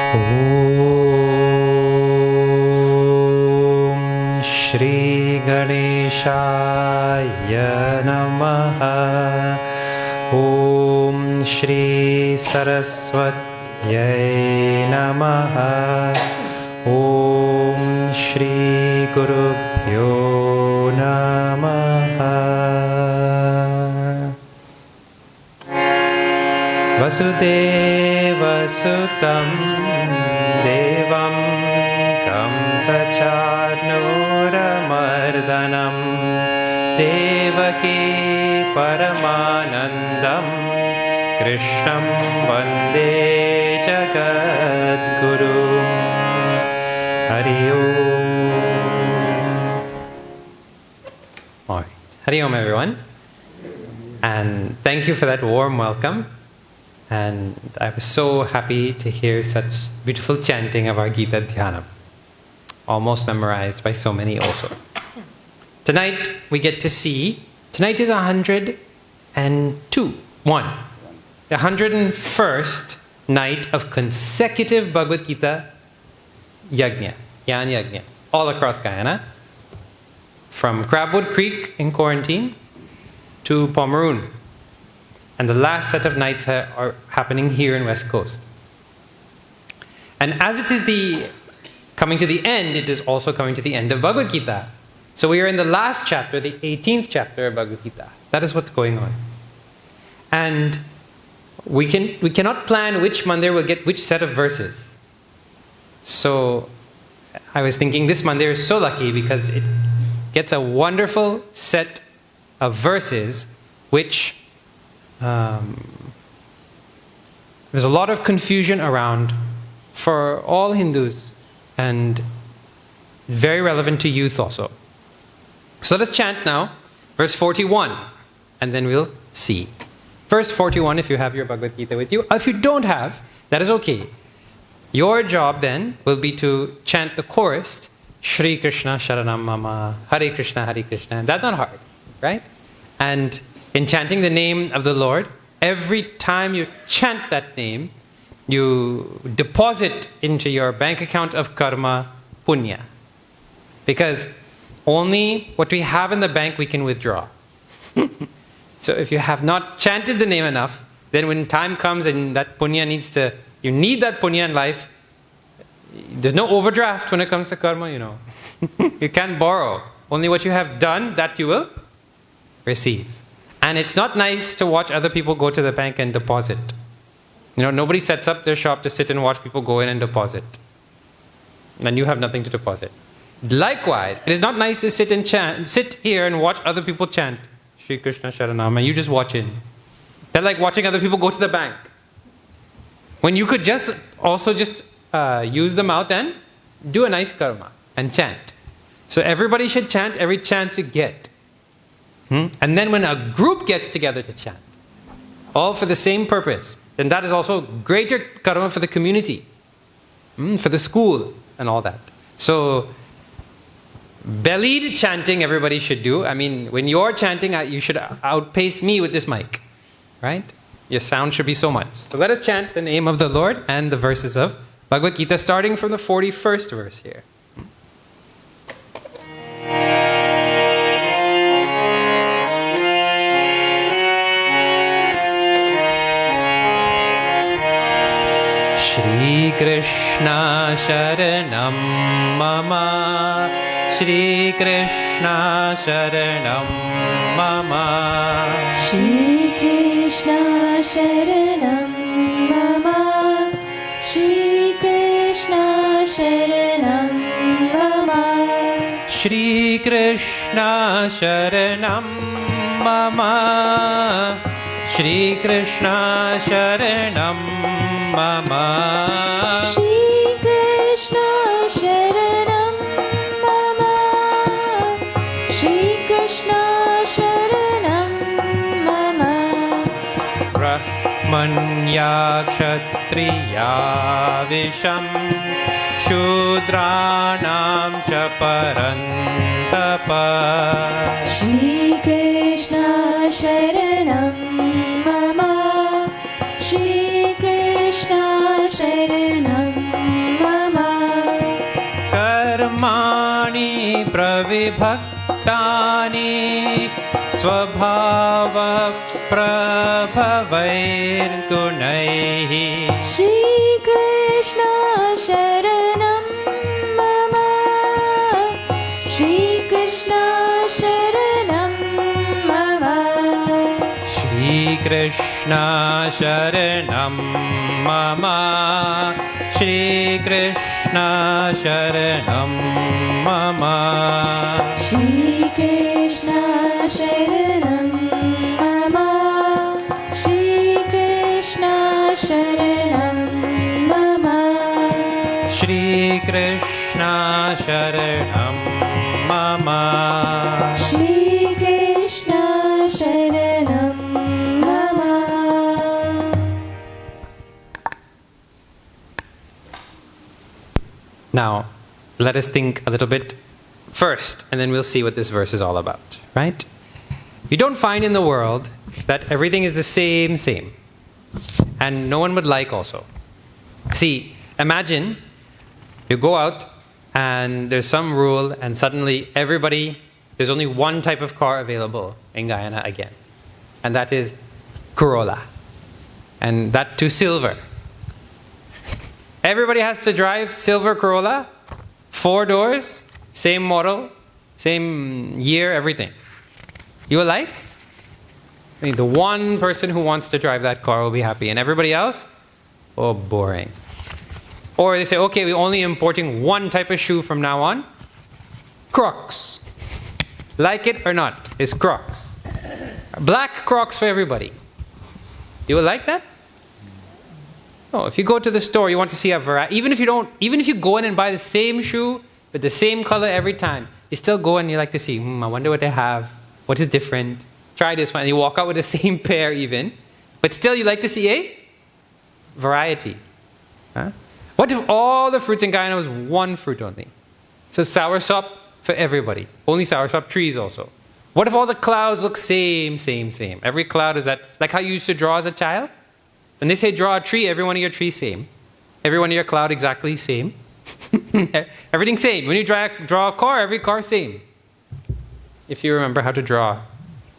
Om Shri Ganeshaya Namaha. Om Shri Saraswatyai Namaha. Om Shri Gurubhyo Namaha. Vasudeva Sutam Devam Kamsacharnooramardanam Devaki Paramanandam Krishnam Vande Jagadguru. Hari Om. All right. Hari Om, everyone. And thank you for that warm welcome. And I was so happy to hear such beautiful chanting of our Gita Jnana. Almost memorized by so many also. Tonight we get to see, tonight is 102, the 101st night of consecutive Bhagavad Gita Yajna, Yajna, all across Guyana. From Crabwood Creek in quarantine to Pomeroon. And the last set of nights are happening here in West Coast. And as it is coming to the end, it is also coming to the end of Bhagavad Gita. So we are in the last chapter, the 18th chapter of Bhagavad Gita. That is what's going on. And we cannot plan which Mandir will get which set of verses. So I was thinking this Mandir is so lucky because it gets a wonderful set of verses which there's a lot of confusion around for all Hindus and very relevant to youth also. So let us chant now verse 41 and then we'll see. Verse 41 if you have your Bhagavad Gita with you. If you don't have, that is okay. Your job then will be to chant the chorus Shri Krishna Sharanam Mama Hare Krishna Hare Krishna. That's not hard, right? And in chanting the name of the Lord, every time you chant that name, you deposit into your bank account of karma punya. Because only what we have in the bank we can withdraw. So if you have not chanted the name enough, then when time comes and that punya you need that punya in life, there's no overdraft when it comes to karma, you know. You can't borrow. Only what you have done, that you will receive. And it's not nice to watch other people go to the bank and deposit. You know, nobody sets up their shop to sit and watch people go in and deposit. And you have nothing to deposit. Likewise, it is not nice to sit here and watch other people chant Shri Krishna Sharanam and you just watch it. They're like watching other people go to the bank. When you could just use the mouth and do a nice karma and chant. So everybody should chant every chance you get. And then when a group gets together to chant, all for the same purpose, then that is also greater karma for the community, for the school and all that. So, bellied chanting everybody should do. I mean, when you're chanting, you should outpace me with this mic, right? Your sound should be so much. So let us chant the name of the Lord and the verses of Bhagavad Gita, starting from the 41st verse here. Shri Krishna Sharanam Mama Shri Krishna Sharanam Mama Shri Krishna Sharanam Mama Shri Krishna Sharanam Mama Shri Krishna Sharanam Mama Shri Krishna Sharanam Mama Shri Krishna Sharanam Mama Shri Krishna Sharanam Mama Brahmanya Kshatriya Visham Shudranam Cha Parantapa Shri Krishna Sharanam Mama Shri Krishna Sharanam pravibhaktani svabhava prabhavairgunaihi. Shri Krishna Sharanam Mama. Shri Krishna Sharanam Mama. Shri Krishna Sharanam Mama. Shri Krishna Sharanam Mama. Shri Krishna Sharanam Mama. Shri Krishna Sharanam Mama. Shri Krishna Sharanam Mama. Shri Krishna Sharanam Mama. Now, let us think a little bit first, and then we'll see what this verse is all about, right? You don't find in the world that everything is the same, and no one would like also. See, imagine you go out and there's some rule, and suddenly there's only one type of car available in Guyana again, and that is Corolla, and that too silver. Everybody has to drive silver Corolla, 4 doors, same model, same year, everything. You will like? I mean, the one person who wants to drive that car will be happy, and everybody else? Oh, boring. Or they say, okay, we're only importing one type of shoe from now on. Crocs. Like it or not, it's Crocs. Black Crocs for everybody. You will like that? No, if you go to the store, you want to see a variety. Even if you go in and buy the same shoe with the same color every time, you still go and you like to see, I wonder what they have. What is different? Try this one. And you walk out with the same pair even. But still you like to see a variety. Huh? What if all the fruits in Guyana was one fruit only? So soursop for everybody. Only soursop trees also. What if all the clouds look same? Every cloud is that, like how you used to draw as a child? When they say draw a tree, every one of your trees same. Every one of your cloud exactly same. Everything same. When you draw a car, every car same. If you remember how to draw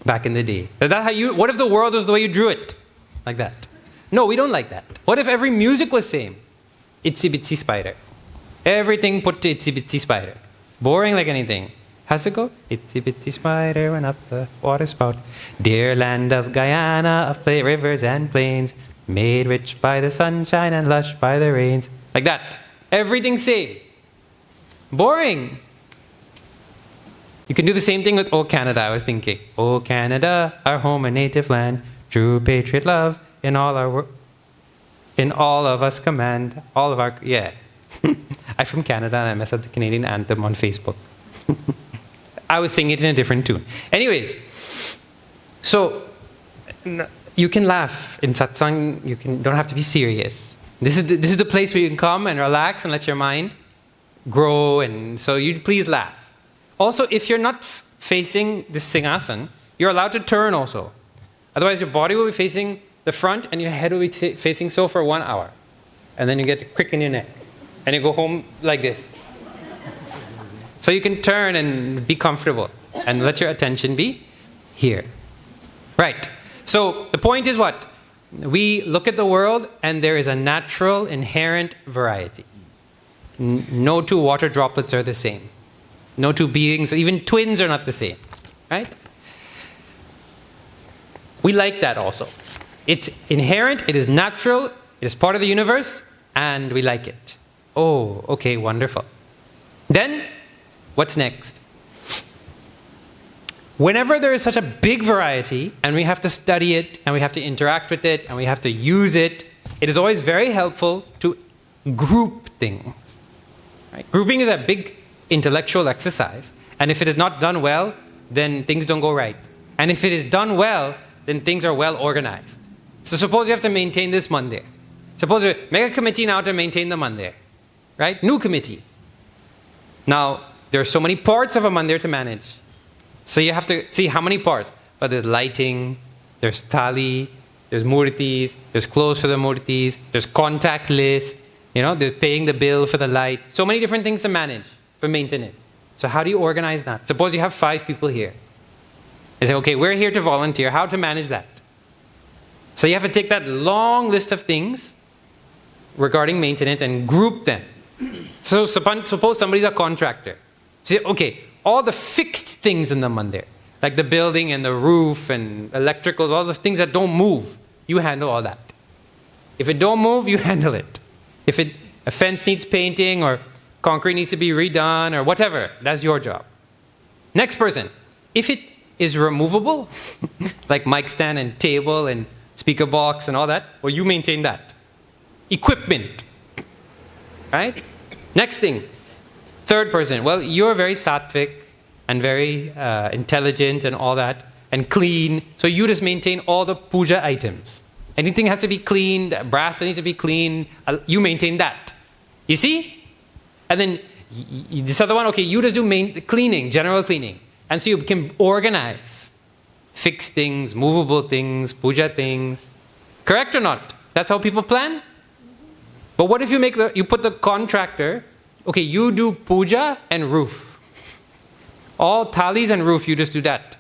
back in the day. What if the world was the way you drew it? Like that. No, we don't like that. What if every music was same? Itsy Bitsy Spider. Everything put to Itsy Bitsy Spider. Boring like anything. How's it go? Itsy Bitsy Spider went up the water spout. Dear land of Guyana, of the rivers and plains, made rich by the sunshine and lush by the rains. Like that. Everything same. Boring. You can do the same thing with Oh Canada, I was thinking. Oh Canada, our home and native land, true patriot love in all of us command. Yeah. I'm from Canada and I messed up the Canadian anthem on Facebook. I was singing it in a different tune. Anyways, so you can laugh in satsang. Don't have to be serious. This is the place where you can come and relax and let your mind grow. And so you please laugh. Also, if you're not facing this singhasan, you're allowed to turn also. Otherwise, your body will be facing the front and your head will be facing so for 1 hour. And then you get a crick in your neck. And you go home like this. So you can turn and be comfortable and let your attention be here. Right. So the point is what? We look at the world and there is a natural, inherent variety. No 2 water droplets are the same. No 2 beings, even twins are not the same. Right? We like that also. It's inherent, it is natural, it is part of the universe, and we like it. Oh, okay, wonderful. Then, what's next? Whenever there is such a big variety, and we have to study it, and we have to interact with it, and we have to use it, it is always very helpful to group things. Right? Grouping is a big intellectual exercise, and if it is not done well, then things don't go right. And if it is done well, then things are well organized. So suppose you have to maintain this mandir. Suppose you make a committee now to maintain the mandir. Right? New committee. Now, there are so many parts of a mandir to manage. So you have to see how many parts. But there's lighting, there's thali, there's murtis, there's clothes for the murtis, there's contact list, there's paying the bill for the light. So many different things to manage for maintenance. So how do you organize that? Suppose you have 5 people here. You say, okay, we're here to volunteer. How to manage that? So you have to take that long list of things regarding maintenance and group them. So suppose somebody's a contractor. So you say, okay, all the fixed things in the mandir, like the building and the roof and electricals, all the things that don't move, you handle all that. If it don't move, you handle it. If a fence needs painting or concrete needs to be redone or whatever, that's your job. Next person, if it is removable, like mic stand and table and speaker box and all that, well, you maintain that. Equipment, right? Next thing, third person, well, you're very sattvic and very intelligent and all that, and clean, so you just maintain all the puja items. Anything has to be cleaned, brass needs to be cleaned, you maintain that. You see? And then this other one, okay, you just do cleaning, general cleaning. And so you can organize fixed things, movable things, puja things. Correct or not? That's how people plan? But what if you put the contractor, okay, you do puja and roof. All thalis and roof, you just do that.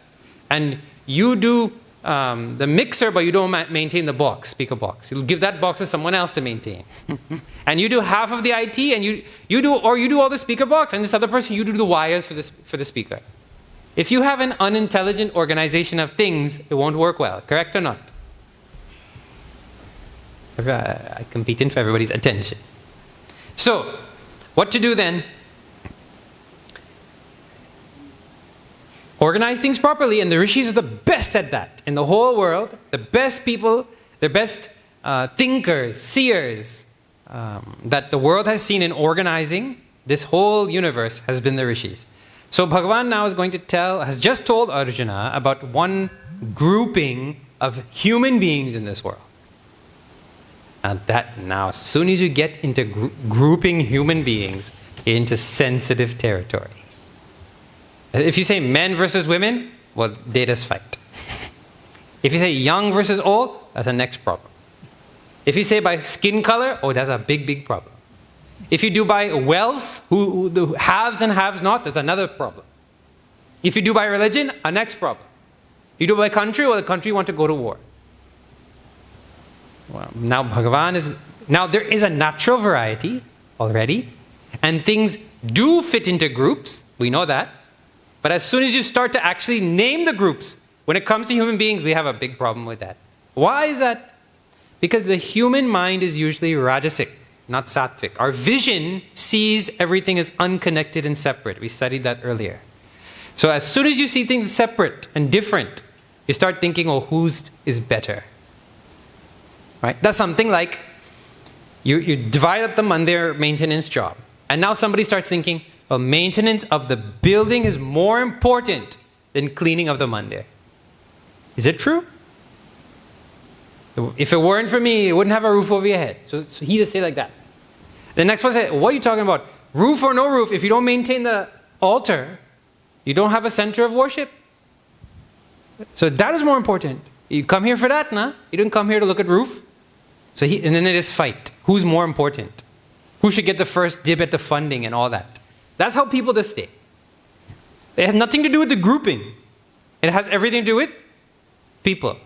And you do the mixer, but you don't maintain the box, speaker box. You'll give that box to someone else to maintain. And you do half of the IT, and you do all the speaker box, and this other person, you do the wires for the speaker. If you have an unintelligent organization of things, it won't work well. Correct or not? I'm competing for everybody's attention. So, what to do then? Organize things properly, and the rishis are the best at that in the whole world. The best people, the best thinkers, seers that the world has seen in organizing this whole universe has been the rishis. So Bhagavan now is going to has just told Arjuna about one grouping of human beings in this world. And now as soon as you get into grouping human beings into sensitive territory. If you say men versus women, well, they just fight. If you say young versus old, that's the next problem. If you say by skin color, oh, that's a big, big problem. If you do by wealth, who the haves and have not, that's another problem. If you do by religion, a next problem. You do by country, well, the country want to go to war. Well, now there is a natural variety already, and things do fit into groups, we know that. But as soon as you start to actually name the groups, when it comes to human beings, we have a big problem with that. Why is that? Because the human mind is usually rajasic, not sattvic. Our vision sees everything as unconnected and separate. We studied that earlier. So as soon as you see things separate and different, you start thinking, oh, whose is better? Right? That's something like you divide up the mandir maintenance job. And now somebody starts thinking, well, maintenance of the building is more important than cleaning of the mandir. Is it true? If it weren't for me, you wouldn't have a roof over your head. So he just say like that. The next one said, what are you talking about? Roof or no roof, if you don't maintain the altar, you don't have a center of worship. So that is more important. You come here for that, nah? You didn't come here to look at roof. And then they just fight. Who's more important? Who should get the first dib at the funding and all that? That's how people just stay. It has nothing to do with the grouping. It has everything to do with people.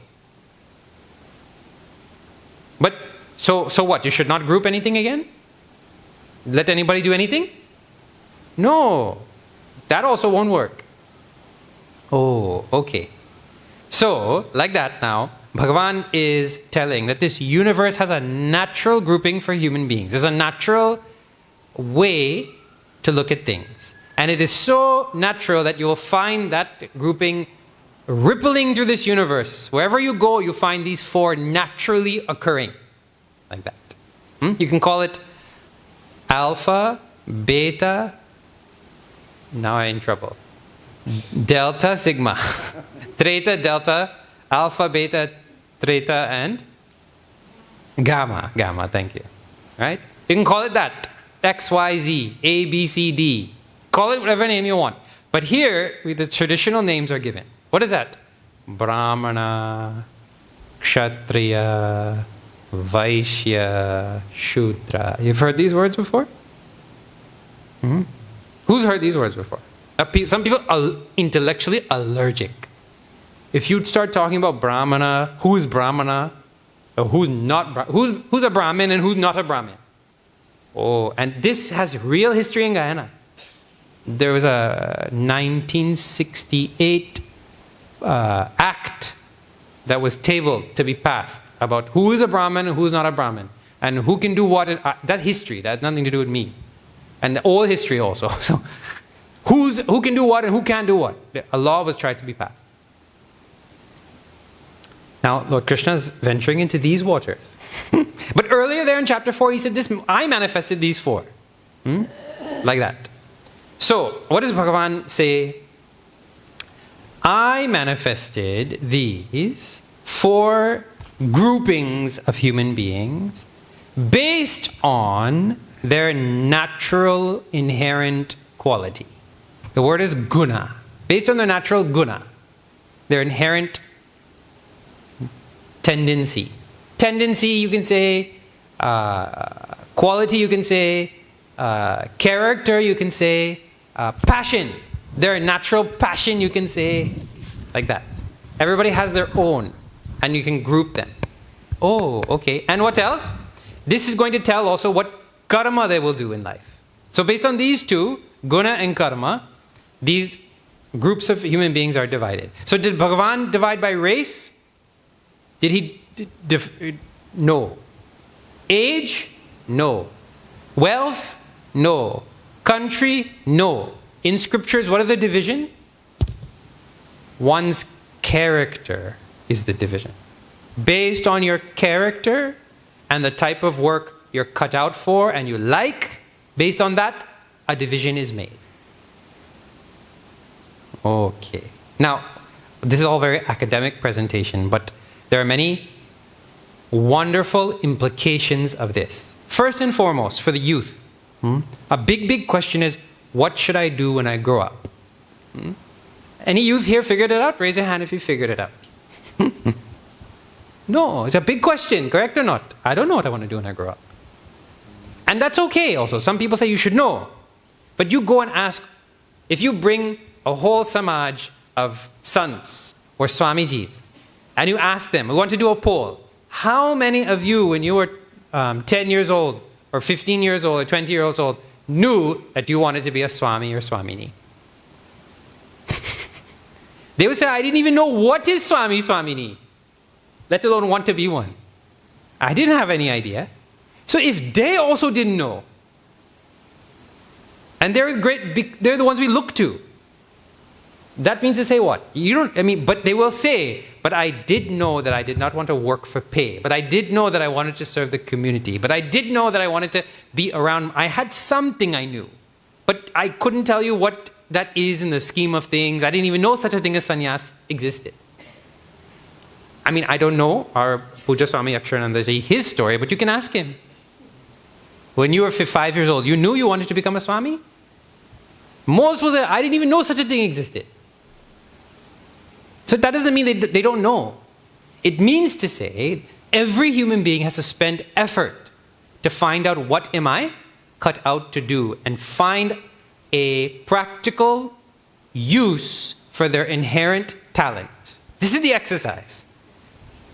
But, so what? You should not group anything again? Let anybody do anything? No. That also won't work. Oh, okay. So, like that now, Bhagavan is telling that this universe has a natural grouping for human beings. There's a natural way to look at things. And it is so natural that you will find that grouping rippling through this universe. Wherever you go, you find these 4 naturally occurring. Like that. You can call it alpha, beta, now I'm in trouble. Delta, sigma. Theta, delta, alpha, beta, theta, and gamma. Gamma, thank you. Right? You can call it that. X, Y, Z, A, B, C, D. Call it whatever name you want. But here, the traditional names are given. What is that? Brahmana, Kshatriya, Vaishya, Shudra. You've heard these words before? Who's heard these words before? Some people are intellectually allergic. If you'd start talking about Brahmana, who's Brahmana, or who's not, who's a Brahmin and who's not a Brahmin. Oh, and this has real history in Guyana. There was a 1968 act that was tabled to be passed about who is a Brahmin and who's not a Brahmin, and who can do what. That's history. That has nothing to do with me. And old history also. So who can do what and who can't do what. A law was tried to be passed. Now, Lord Krishna is venturing into these waters. But earlier there in chapter 4, he said, I manifested these four. Like that. So, what does Bhagavan say? I manifested these four groupings of human beings based on their natural inherent quality. The word is guna. Based on their natural guna. Their inherent tendency. Tendency, you can say. Quality, you can say. Character, you can say. Passion. Their natural passion, you can say. Like that. Everybody has their own. And you can group them. Oh, okay. And what else? This is going to tell also what karma they will do in life. So based on these two, guna and karma, these groups of human beings are divided. So did Bhagavan divide by race? Did he? No. Age? No. Wealth? No. Country? No. In scriptures, what is the division? One's character is the division. Based on your character and the type of work you're cut out for and you like, based on that, a division is made. Okay. Now, this is all very academic presentation, but there are many wonderful implications of this. First and foremost, for the youth, a big question is, what should I do when I grow up? Any youth here figured it out? Raise your hand if you figured it out. No, it's a big question, correct or not? I don't know what I want to do when I grow up. And that's okay also. Some people say you should know. But you go and ask, if you bring a whole samaj of sants or Swamijis, and you ask them, we want to do a poll, how many of you when you were 10 years old or 15 years old or 20 years old knew that you wanted to be a Swami or Swamini? They would say, I didn't even know what is Swami, Swamini, let alone want to be one. I didn't have any idea. So if they also didn't know, and they're the ones we look to, that means to say what? But they will say, but I did know that I did not want to work for pay. But I did know that I wanted to serve the community. But I did know that I wanted to be around. I had something I knew. But I couldn't tell you what that is in the scheme of things. I didn't even know such a thing as sannyas existed. I don't know our Puja Swami Aksharanandaji, his story, but you can ask him. When you were 5 years old, you knew you wanted to become a Swami? Most will say, I didn't even know such a thing existed. So that doesn't mean they don't know. It means to say, every human being has to spend effort to find out what am I cut out to do and find a practical use for their inherent talent. This is the exercise.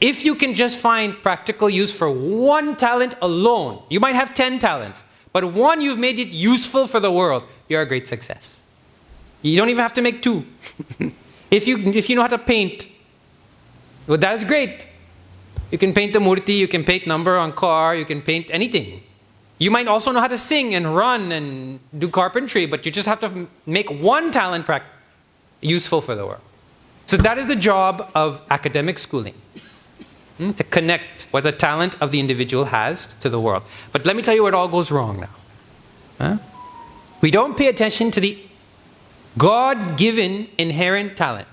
If you can just find practical use for one talent alone, you might have 10 talents, but one you've made it useful for the world, you're a great success. You don't even have to make two. If you know how to paint, well, that is great. You can paint the murti, you can paint number on car, you can paint anything. You might also know how to sing and run and do carpentry, but you just have to make one talent useful for the world. So that is the job of academic schooling. To connect what the talent of the individual has to the world. But let me tell you where it all goes wrong now. We don't pay attention to the God-given inherent talent.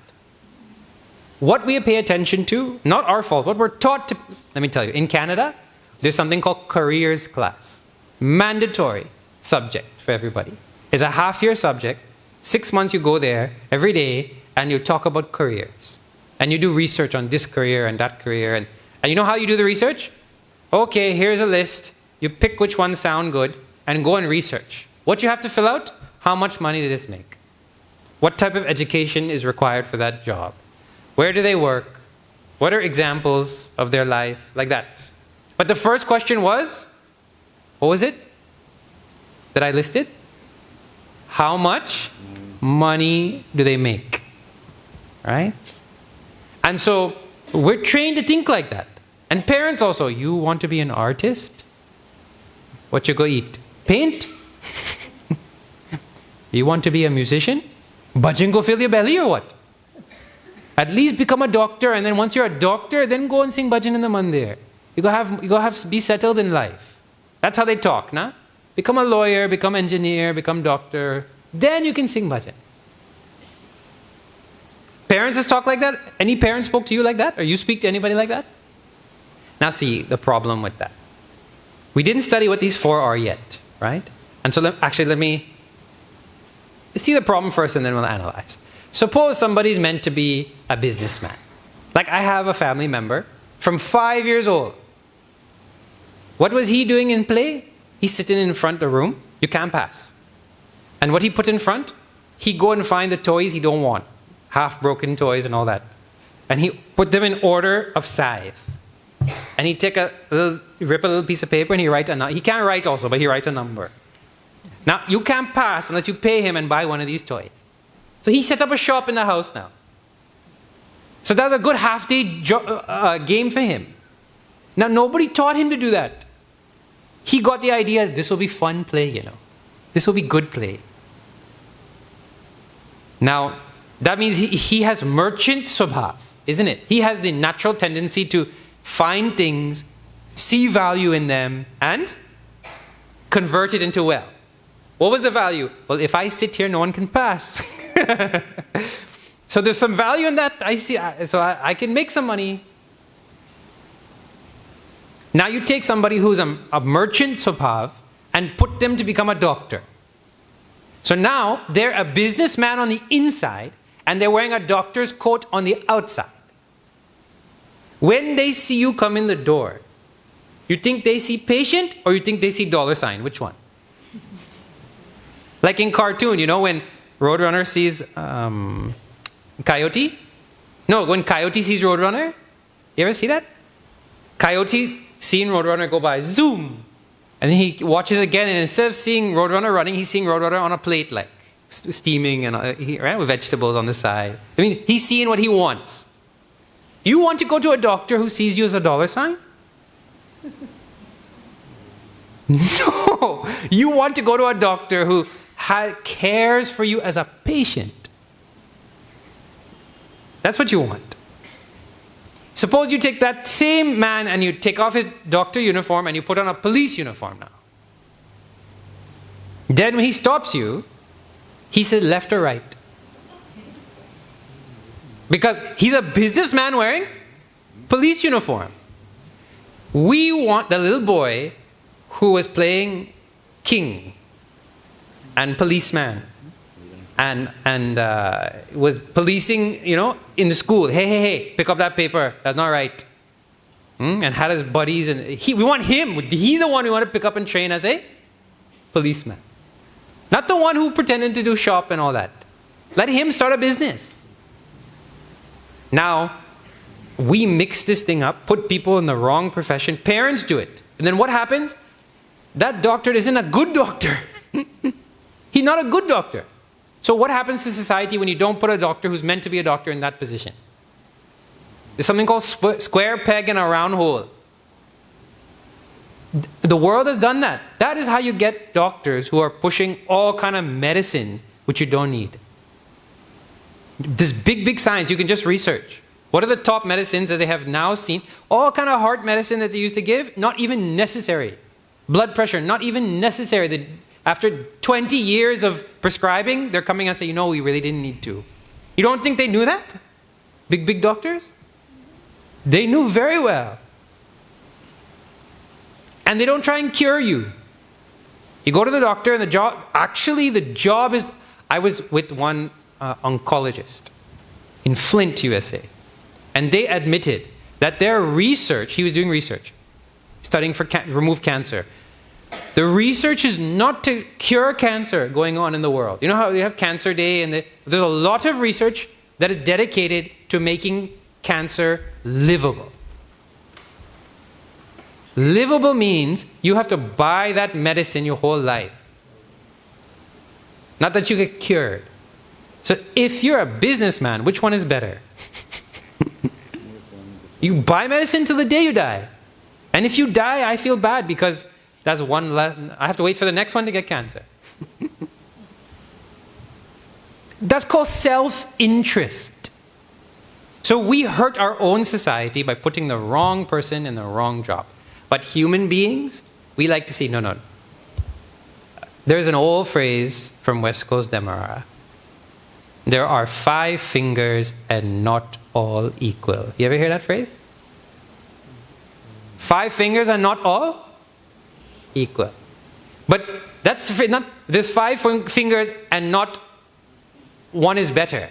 What we pay attention to, not our fault, what we're taught to... Let me tell you, in Canada, there's something called careers class. Mandatory subject for everybody. It's a half-year subject. 6 months you go there every day and you talk about careers. And you do research on this career and that career. And you know how you do the research? Okay, here's a list. You pick which ones sound good and go and research. What you have to fill out? How much money did this make? What type of education is required for that job? Where do they work? What are examples of their life? Like that. But the first question was, what was it that I listed? How much money do they make? Right? And so we're trained to think like that. And parents also, you want to be an artist? What you go eat? Paint? You want to be a musician? Bhajan go fill your belly or what? At least become a doctor, and then once you're a doctor, then go and sing bhajan in the mandir. You go have be settled in life. That's how they talk, nah? Become a lawyer, become engineer, become doctor. Then you can sing bhajan. Parents just talk like that? Any parent spoke to you like that? Or you speak to anybody like that? Now see the problem with that. We didn't study what these four are yet, right? And so let me see the problem first and then we'll analyze. Suppose somebody's meant to be a businessman. Like I have a family member from 5 years old. What was he doing in play? He's sitting in front of the room. You can't pass. And what he put in front? He go and find the toys he don't want. Half-broken toys and all that. And he put them in order of size. And he rip a little piece of paper and he write a number. He can't write also, but he writes a number. Now, you can't pass unless you pay him and buy one of these toys. So he set up a shop in the house now. So that's a good half-day game for him. Now, nobody taught him to do that. He got the idea, this will be fun play, you know. This will be good play. Now, that means he has merchant swabhav, isn't it? He has the natural tendency to find things, see value in them, and convert it into wealth. What was the value? Well, if I sit here, no one can pass. So there's some value in that. I see. So I can make some money. Now you take somebody who's a merchant swabhav and put them to become a doctor. So now they're a businessman on the inside and they're wearing a doctor's coat on the outside. When they see you come in the door, you think they see patient or you think they see $sign? Which one? Like in cartoon, you know, when Roadrunner sees Coyote? No, when Coyote sees Roadrunner? You ever see that? Coyote seeing Roadrunner go by, zoom! And then he watches again, and instead of seeing Roadrunner running, he's seeing Roadrunner on a plate, like steaming and right, with vegetables on the side. I mean, he's seeing what he wants. You want to go to a doctor who sees you as a $sign? No! You want to go to a doctor who cares for you as a patient. That's what you want. Suppose you take that same man and you take off his doctor uniform and you put on a police uniform now. Then when he stops you, he says left or right. Because he's a businessman wearing police uniform. We want the little boy who was playing king and policeman and was policing, you know, in the school. Hey, pick up that paper. That's not right. And had his buddies. And we want him. He's the one we want to pick up and train as a policeman. Not the one who pretended to do shop and all that. Let him start a business. Now, we mix this thing up, put people in the wrong profession. Parents do it. And then what happens? That doctor isn't a good doctor. He's not a good doctor. So what happens to society when you don't put a doctor who's meant to be a doctor in that position? There's something called square peg in a round hole. The world has done that. That is how you get doctors who are pushing all kind of medicine which you don't need. This big science, you can just research. What are the top medicines that they have now seen? All kind of heart medicine that they used to give, not even necessary. Blood pressure, not even necessary. After 20 years of prescribing, they're coming and saying, you know, we really didn't need to. You don't think they knew that? Big doctors? They knew very well. And they don't try and cure you. You go to the doctor and the job is, I was with one oncologist in Flint, USA. And they admitted that their research, he was doing research, studying for remove cancer. The research is not to cure cancer going on in the world. You know how you have Cancer Day, and there's a lot of research that is dedicated to making cancer livable. Livable means you have to buy that medicine your whole life. Not that you get cured. So if you're a businessman, which one is better? You buy medicine till the day you die. And if you die, I feel bad because that's one less. I have to wait for the next one to get cancer. That's called self-interest. So we hurt our own society by putting the wrong person in the wrong job. But human beings, we like to see, no. There's an old phrase from West Coast Demerara. There are 5 fingers and not all equal. You ever hear that phrase? 5 fingers and not all equal. But that's not, there's 5 fingers and not one is better.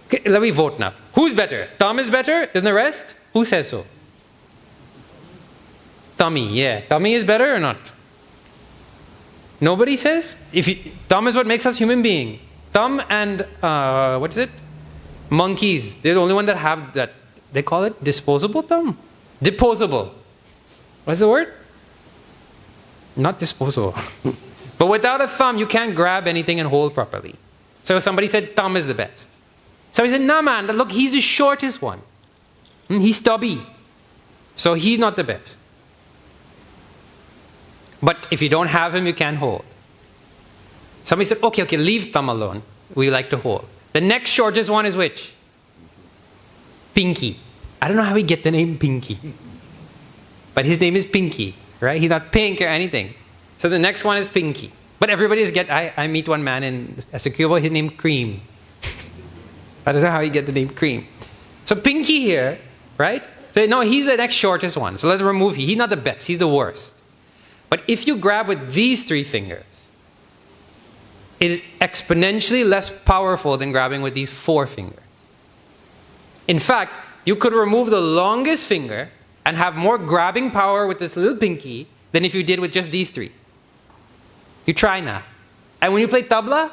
Okay, let me vote now. Who's better? Thumb is better than the rest? Who says so? Thummy, yeah. Thummy is better or not? Nobody says? Thumb is what makes us human beings. Thumb and, what is it? Monkeys. They're the only one that have that. They call it disposable thumb? Deposable. What's the word? Not disposable. But without a thumb, you can't grab anything and hold properly. So somebody said thumb is the best. Somebody said, nah man, look, he's the shortest one. He's stubby. So he's not the best. But if you don't have him, you can't hold. Somebody said, okay, leave thumb alone. We like to hold. The next shortest one is which? Pinky. I don't know how we get the name Pinky. But his name is Pinky, right? He's not pink or anything. So the next one is Pinky. But everybody is I meet one man in Essequibo, his name Cream. I don't know how he get the name Cream. So Pinky here, right? So, no, he's the next shortest one. So let's remove him. He's not the best. He's the worst. But if you grab with these 3 fingers, it is exponentially less powerful than grabbing with these 4 fingers. In fact, you could remove the longest finger and have more grabbing power with this little pinky than if you did with just these 3. You try now. And when you play tabla,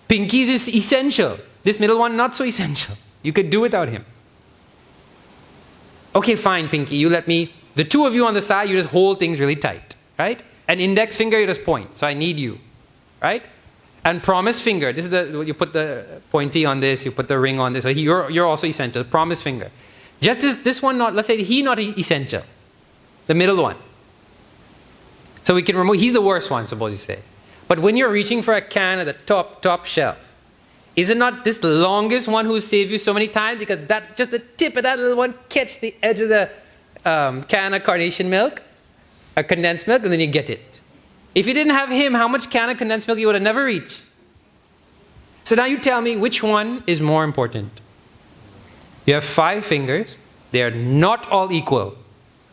pinkies is essential. This middle one, not so essential. You could do without him. Okay, fine, Pinky, you let me. The 2 of you on the side, you just hold things really tight, right? And index finger, you just point. So I need you, right? And promise finger, this is you put the pointy on this, you put the ring on this. So you're also essential. Promise finger. Just this one, let's say he not essential. The middle one. So we can remove, he's the worst one, suppose you say. But when you're reaching for a can at the top shelf, is it not this longest one who will save you so many times? Because that just the tip of that little one catch the edge of the can of carnation milk, or condensed milk, and then you get it. If you didn't have him, how much can of condensed milk you would have never reached? So now you tell me which one is more important. You have 5 fingers. They are not all equal.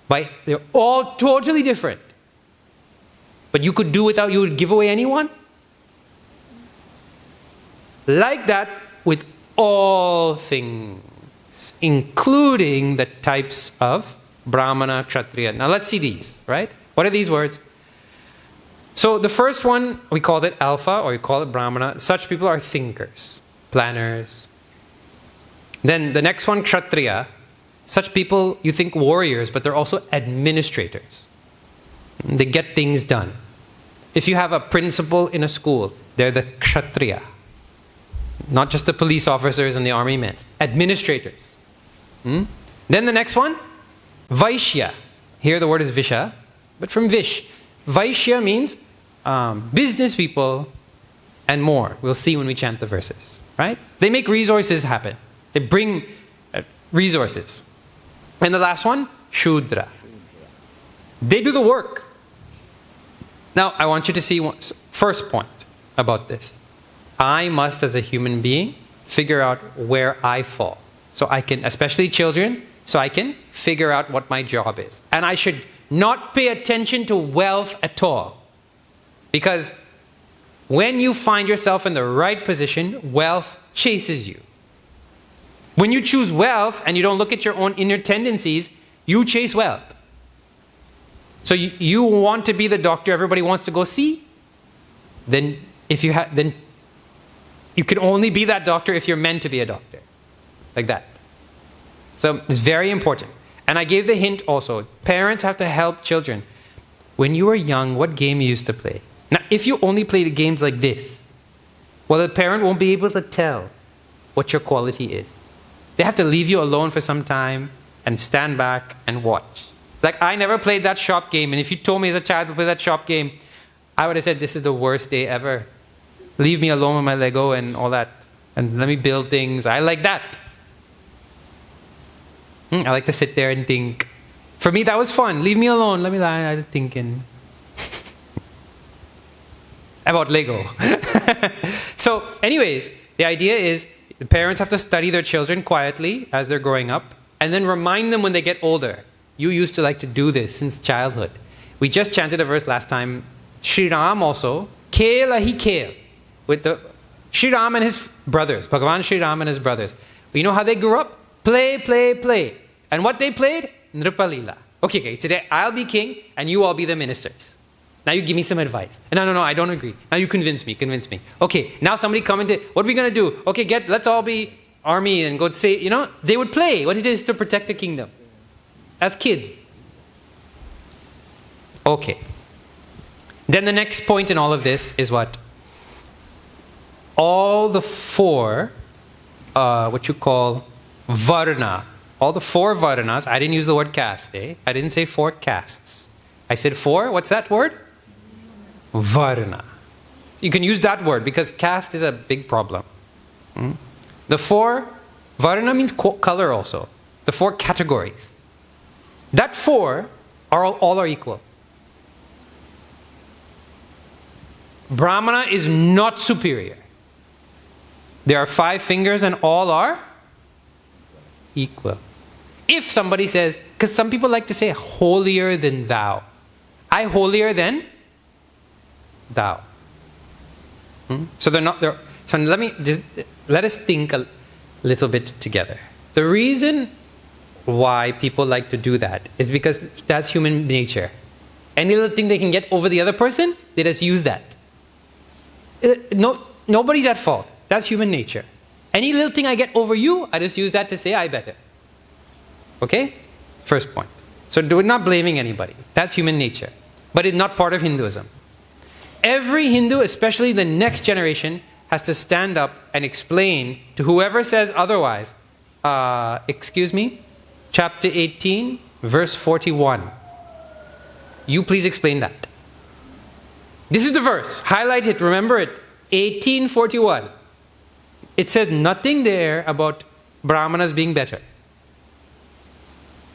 They're all totally different. But you could do without, you would give away anyone? Like that with all things, including the types of Brahmana, Kshatriya. Now let's see these, right? What are these words? So the first one, we call it Alpha, or we call it Brahmana. Such people are thinkers, planners. Then the next one, Kshatriya. Such people, you think warriors, but they're also administrators. They get things done. If you have a principal in a school, they're the Kshatriya. Not just the police officers and the army men. Administrators. Then the next one, Vaishya. Here the word is Visha, but from Vish. Vaishya means business people and more. We'll see when we chant the verses. Right? They make resources happen. They bring resources. And the last one, Shudra. They do the work. Now, I want you to see first point about this. I must, as a human being, figure out where I fall. So I can, especially children, so I can figure out what my job is. And I should not pay attention to wealth at all. Because when you find yourself in the right position, wealth chases you. When you choose wealth and you don't look at your own inner tendencies, you chase wealth. So you want to be the doctor everybody wants to go see? Then then you can only be that doctor if you're meant to be a doctor. Like that. So it's very important. And I gave the hint also. Parents have to help children. When you were young, what game you used to play? Now, if you only play the games like this, well, the parent won't be able to tell what your quality is. They have to leave you alone for some time and stand back and watch. Like, I never played that shop game, and if you told me as a child to play that shop game, I would have said, this is the worst day ever. Leave me alone with my Lego and all that, and let me build things. I like that. I like to sit there and think. For me, that was fun. Leave me alone. Let me lie thinking about Lego. So, anyways, the idea is the parents have to study their children quietly as they're growing up, and then remind them when they get older. You used to like to do this since childhood. We just chanted a verse last time. Sri Ram also, Khel ahi khel, with the Sri Ram and his brothers, Bhagavan Sri Ram and his brothers. You know how they grew up? Play, play, play. And what they played? Nripalila. Okay, today I'll be king and you all be the ministers. Now you give me some advice. No, I don't agree. Now you convince me. Okay, now somebody commented, what are we going to do? Okay, let's all be army and go say, they would play what it is to protect the kingdom. As kids. Okay. Then the next point in all of this is what? All the four, what you call varna. All the four varnas. I didn't use the word caste. I didn't say 4 castes. I said 4. What's that word? Varna. You can use that word because caste is a big problem. The 4, varna means color also. The 4 categories. That 4 all are equal. Brahmana is not superior. There are 5 fingers and all are equal. If somebody says, because some people like to say holier than thou. I holier than thou. So they're not there. So let us think a little bit together. The reason why people like to do that is because that's human nature. Any little thing they can get over the other person, they just use that. Nobody's at fault. That's human nature. Any little thing I get over you, I just use that to say I better. Okay? First point. So we're not blaming anybody. That's human nature. But it's not part of Hinduism. Every Hindu, especially the next generation, has to stand up and explain to whoever says otherwise. Excuse me? Chapter 18, verse 41. You please explain that. This is the verse. Highlight it. Remember it. 1841. It says nothing there about Brahmanas being better.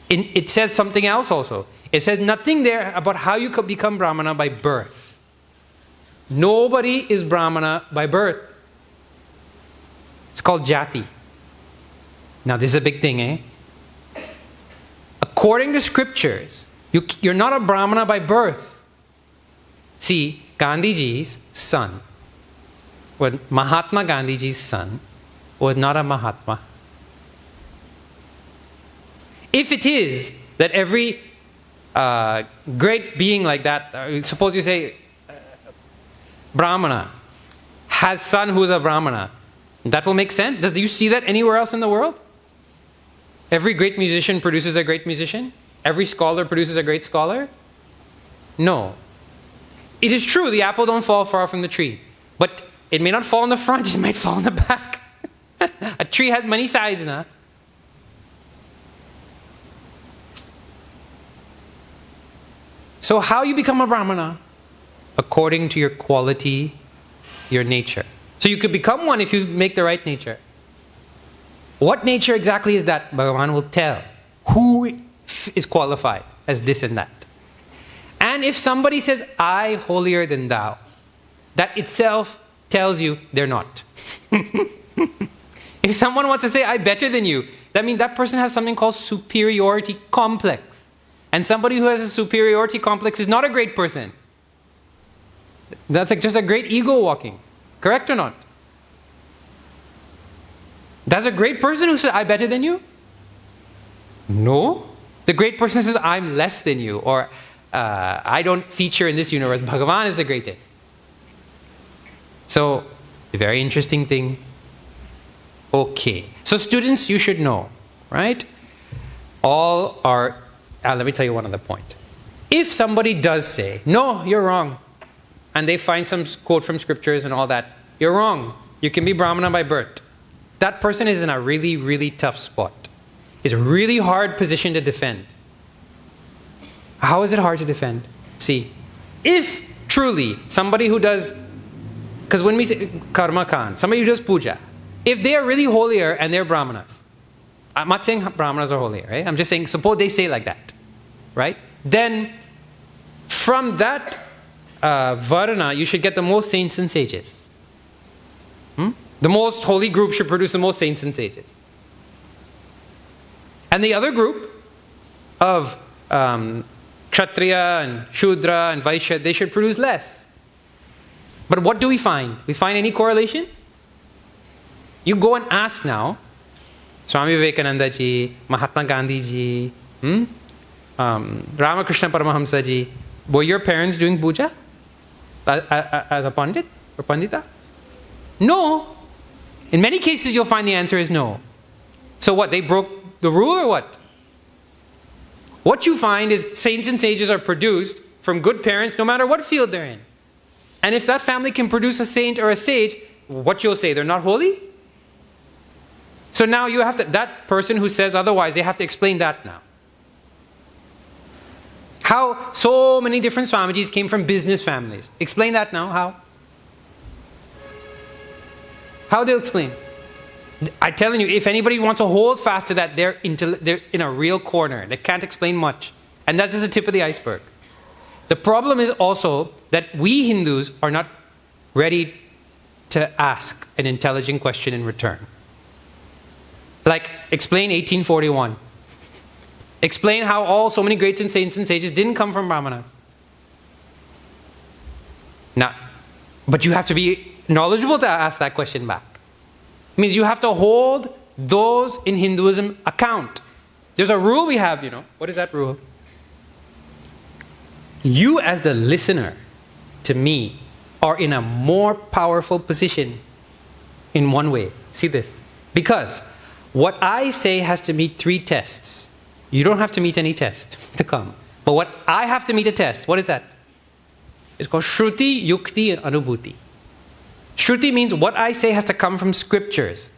It says something else also. It says nothing there about how you could become Brahmana by birth. Nobody is Brahmana by birth. It's called Jati. Now this is a big thing, eh? According to scriptures, you're not a Brahmana by birth. See, Gandhiji's son, Mahatma Gandhiji's son, was not a Mahatma. If it is that every great being like that, suppose you say Brahmana, has son who is a Brahmana, that will make sense? Do you see that anywhere else in the world? Every great musician produces a great musician? Every scholar produces a great scholar? No. It is true, the apple don't fall far from the tree. But it may not fall in the front, it might fall in the back. A tree has many sides, na? So how you become a Brahmana? According to your quality, your nature. So you could become one if you make the right nature. What nature exactly is that? Bhagavan will tell who is qualified as this and that. And if somebody says, I holier than thou, that itself tells you they're not. If someone wants to say, I better than you, that means that person has something called superiority complex. And somebody who has a superiority complex is not a great person. That's like just a great ego walking. Correct or not? That's a great person who says, I better than you? No. The great person says, I'm less than you, or I don't feature in this universe. Bhagavan is the greatest. So, a very interesting thing. Okay. So students, you should know, right? Let me tell you one other point. If somebody does say, no, you're wrong, and they find some quote from scriptures and all that, you're wrong. You can be Brahmana by birth. That person is in a really, really tough spot. It's a really hard position to defend. How is it hard to defend? See, if truly somebody who does, because when we say karma kand, somebody who does puja, if they are really holier and they're Brahmanas, I'm not saying Brahmanas are holier, right? I'm just saying, suppose they say like that, right? Then from that varna, you should get the most saints and sages. The most holy group should produce the most saints and sages. And the other group of Kshatriya and Shudra and Vaishya, they should produce less. But what do we find? We find any correlation? You go and ask now, Swami Vivekananda ji, Mahatma Gandhi ji, Ramakrishna Paramahamsa ji, were your parents doing puja as a pandit or pandita? No. In many cases you'll find the answer is no. So what, they broke the rule or what? What you find is saints and sages are produced from good parents no matter what field they're in. And if that family can produce a saint or a sage, what you'll say, they're not holy? So now you have to, that person who says otherwise, they have to explain that now. How so many different Swamijis came from business families. Explain that now, how? How they'll explain? I'm telling you, if anybody wants to hold fast to that, they're in a real corner. They can't explain much. And that's just the tip of the iceberg. The problem is also that we Hindus are not ready to ask an intelligent question in return. Like, explain 1841. Explain how so many greats and saints and sages didn't come from Brahmanas. Now, but you have to be knowledgeable to ask that question back. It means you have to hold those in Hinduism account. There's a rule we have, What is that rule? You as the listener to me are in a more powerful position in one way. See this. Because what I say has to meet 3 tests. You don't have to meet any test to come. But what I have to meet a test, what is that? It's called Shruti, Yukti, and Anubhuti. Shruti means what I say has to come from scriptures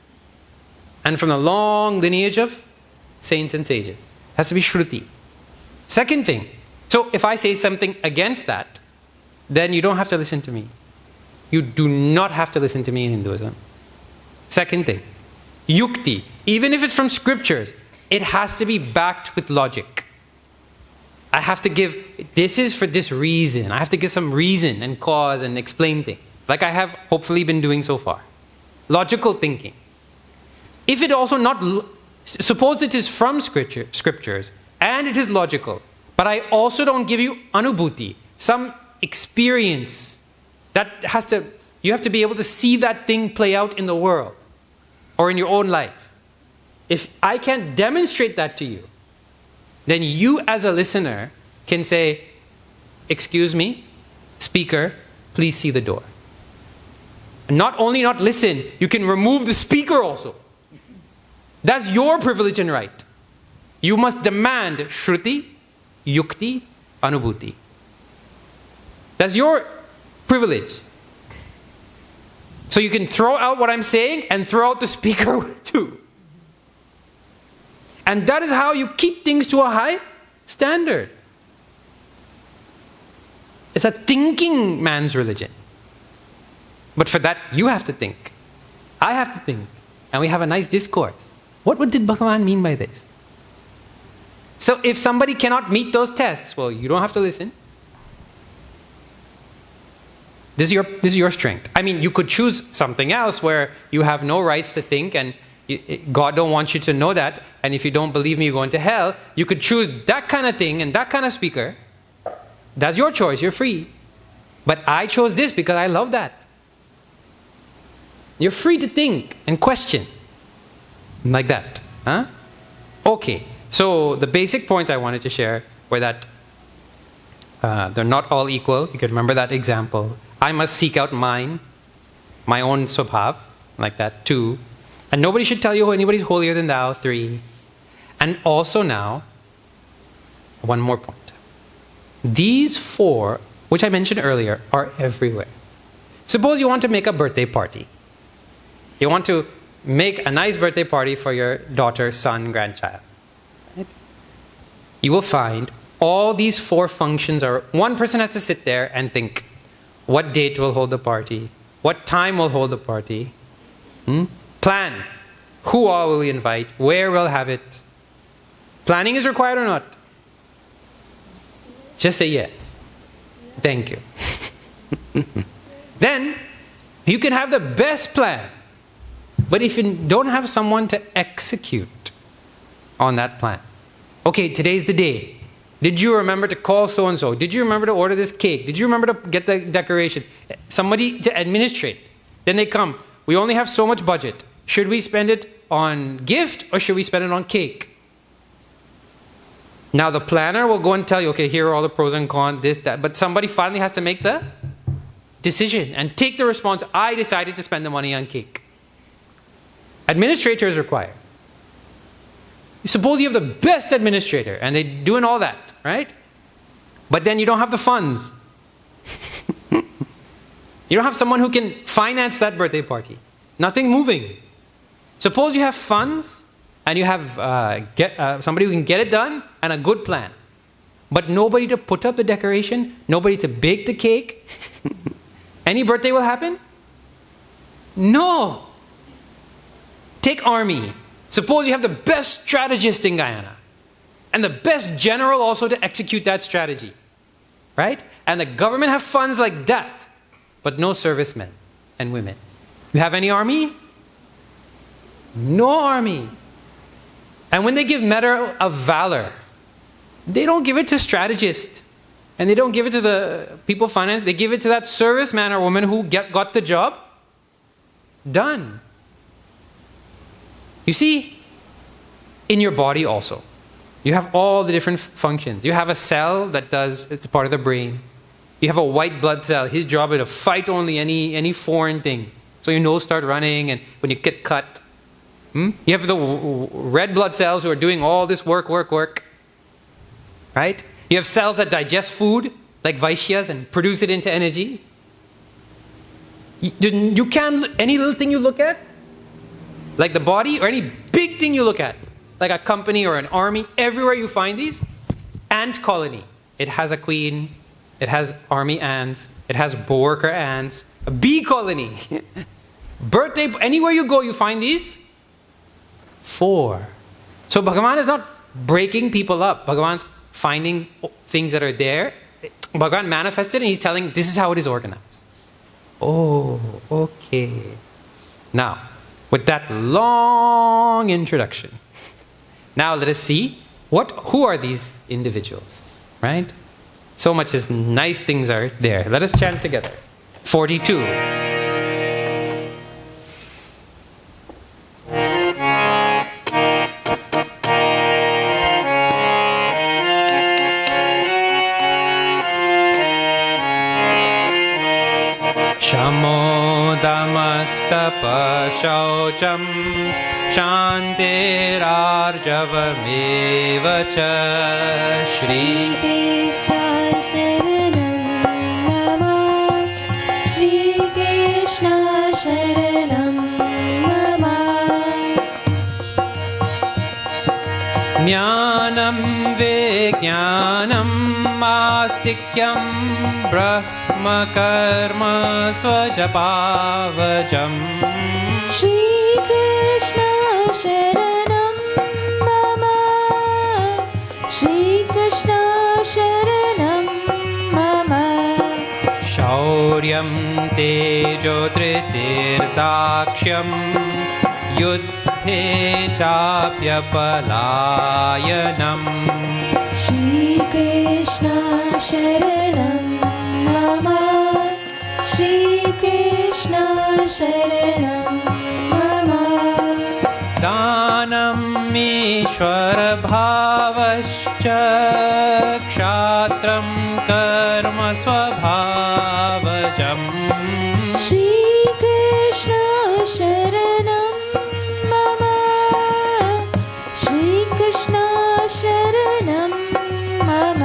and from the long lineage of saints and sages. It has to be Shruti. Second thing, so if I say something against that, then you don't have to listen to me. You do not have to listen to me in Hinduism. Second thing, Yukti. Even if it's from scriptures, it has to be backed with logic. I have to give, this is for this reason. I have to give some reason and cause and explain things. Like I have hopefully been doing so far. Logical thinking. If it also not, suppose it is from scriptures and it is logical, but I also don't give you anubhuti, some experience that you have to be able to see that thing play out in the world or in your own life. If I can't demonstrate that to you, then you as a listener can say, excuse me, speaker, please see the door. Not only not listen, you can remove the speaker also. That's your privilege and right. You must demand Shruti, Yukti, Anubhuti. That's your privilege. So you can throw out what I'm saying and throw out the speaker too. And that is how you keep things to a high standard. It's a thinking man's religion. But for that, you have to think. I have to think. And we have a nice discourse. What did Bhagavan mean by this? So if somebody cannot meet those tests, well, you don't have to listen. This is your strength. I mean, you could choose something else where you have no rights to think and God don't want you to know that. And if you don't believe me, you're going to hell. You could choose that kind of thing and that kind of speaker. That's your choice. You're free. But I chose this because I love that. You're free to think and question. Like that. Huh? Okay. So the basic points I wanted to share were that They're not all equal. You can remember that example. I must seek out mine, my own swabhav, like that, 2. And nobody should tell you anybody's holier than thou, 3. And also now, one more point. These 4, which I mentioned earlier, are everywhere. Suppose you want to make a birthday party. You want to make a nice birthday party for your daughter, son, grandchild. Right? You will find all these 4 functions are, one person has to sit there and think, what date will hold the party? What time will hold the party? Plan. Who all will we invite? Where we'll have it? Planning is required or not? Just say yes. Thank you. Then, you can have the best plan. But if you don't have someone to execute on that plan. Okay, today's the day. Did you remember to call so-and-so? Did you remember to order this cake? Did you remember to get the decoration? Somebody to administrate. Then they come. We only have so much budget. Should we spend it on gift or should we spend it on cake? Now the planner will go and tell you, okay, here are all the pros and cons, this, that. But somebody finally has to make the decision and take the response. I decided to spend the money on cake. Administrator is required. Suppose you have the best administrator and they're doing all that, right? But then you don't have the funds. You don't have someone who can finance that birthday party. Nothing moving. Suppose you have funds and you have somebody who can get it done and a good plan. But nobody to put up the decoration, nobody to bake the cake. Any birthday will happen? No. Take army. Suppose you have the best strategist in Guyana and the best general also to execute that strategy, right? And the government have funds like that, but no servicemen and women. You have any army? No army. And when they give Medal of Valor, they don't give it to strategists and they don't give it to the people finance. They give it to that serviceman or woman who got the job done. You see, in your body also, you have all the different functions. You have a cell that it's part of the brain. You have a white blood cell. His job is to fight only any foreign thing. So your nose starts running and when you get cut. You have the red blood cells who are doing all this work. Right? You have cells that digest food, like Vaishyas, and produce it into energy. You can, any little thing you look at, like the body, or any big thing you look at, like a company or an army, everywhere you find these, ant colony. It has a queen, it has army ants, it has worker ants, a bee colony. Birthday, anywhere you go, you find these 4. So Bhagavan is not breaking people up. Bhagavan's finding things that are there. Bhagavan manifested and he's telling, this is how it is organized. Oh, okay. Now, with that long introduction, now let us see who are these individuals, right? So much as nice things are there. Let us chant together. 42. Shamodamastapa shaucham shantirarjavameva cha Shri Krishna Sharanam Mama Shri Krishna Sharanam Mama Jnanam vijnanam mastikyam brahma karma swajapavajam Shri Krishna Sharanam Mama Shri Krishna Sharanam Mama Shauryam tejo tritirtaksham Yudhe chapya palayanam Shri Krishna Sharanam Mama Shri Krishna Sharanam Mama Danam Ishvara bhavascha kshatram कर्म स्वभावजम् श्रीकृष्ण शरणं मम श्रीकृष्ण शरणं मम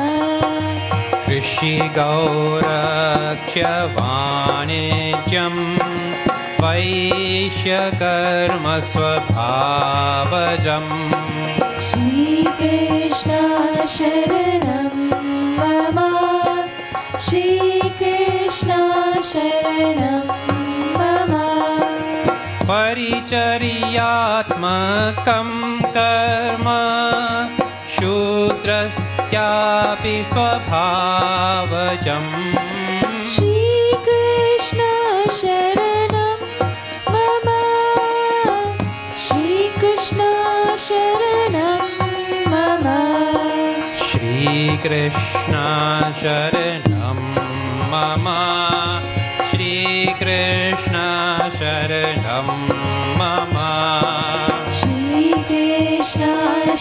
कृषिगौरक्ष्य वाणिज्यं वैश्यकर्म स्वभावजम् श्रीकृष्ण शरणं मम श्रीकृष्ण शरणं मम परिचर्यात्मकं कर्म शूद्रस्यापि स्वभावजम् श्रीकृष्ण शरणं मम श्रीकृष्ण शरणं मम श्रीकृष्ण शरणं मम श्रीकृष्ण शरणं मम श्रीकृष्ण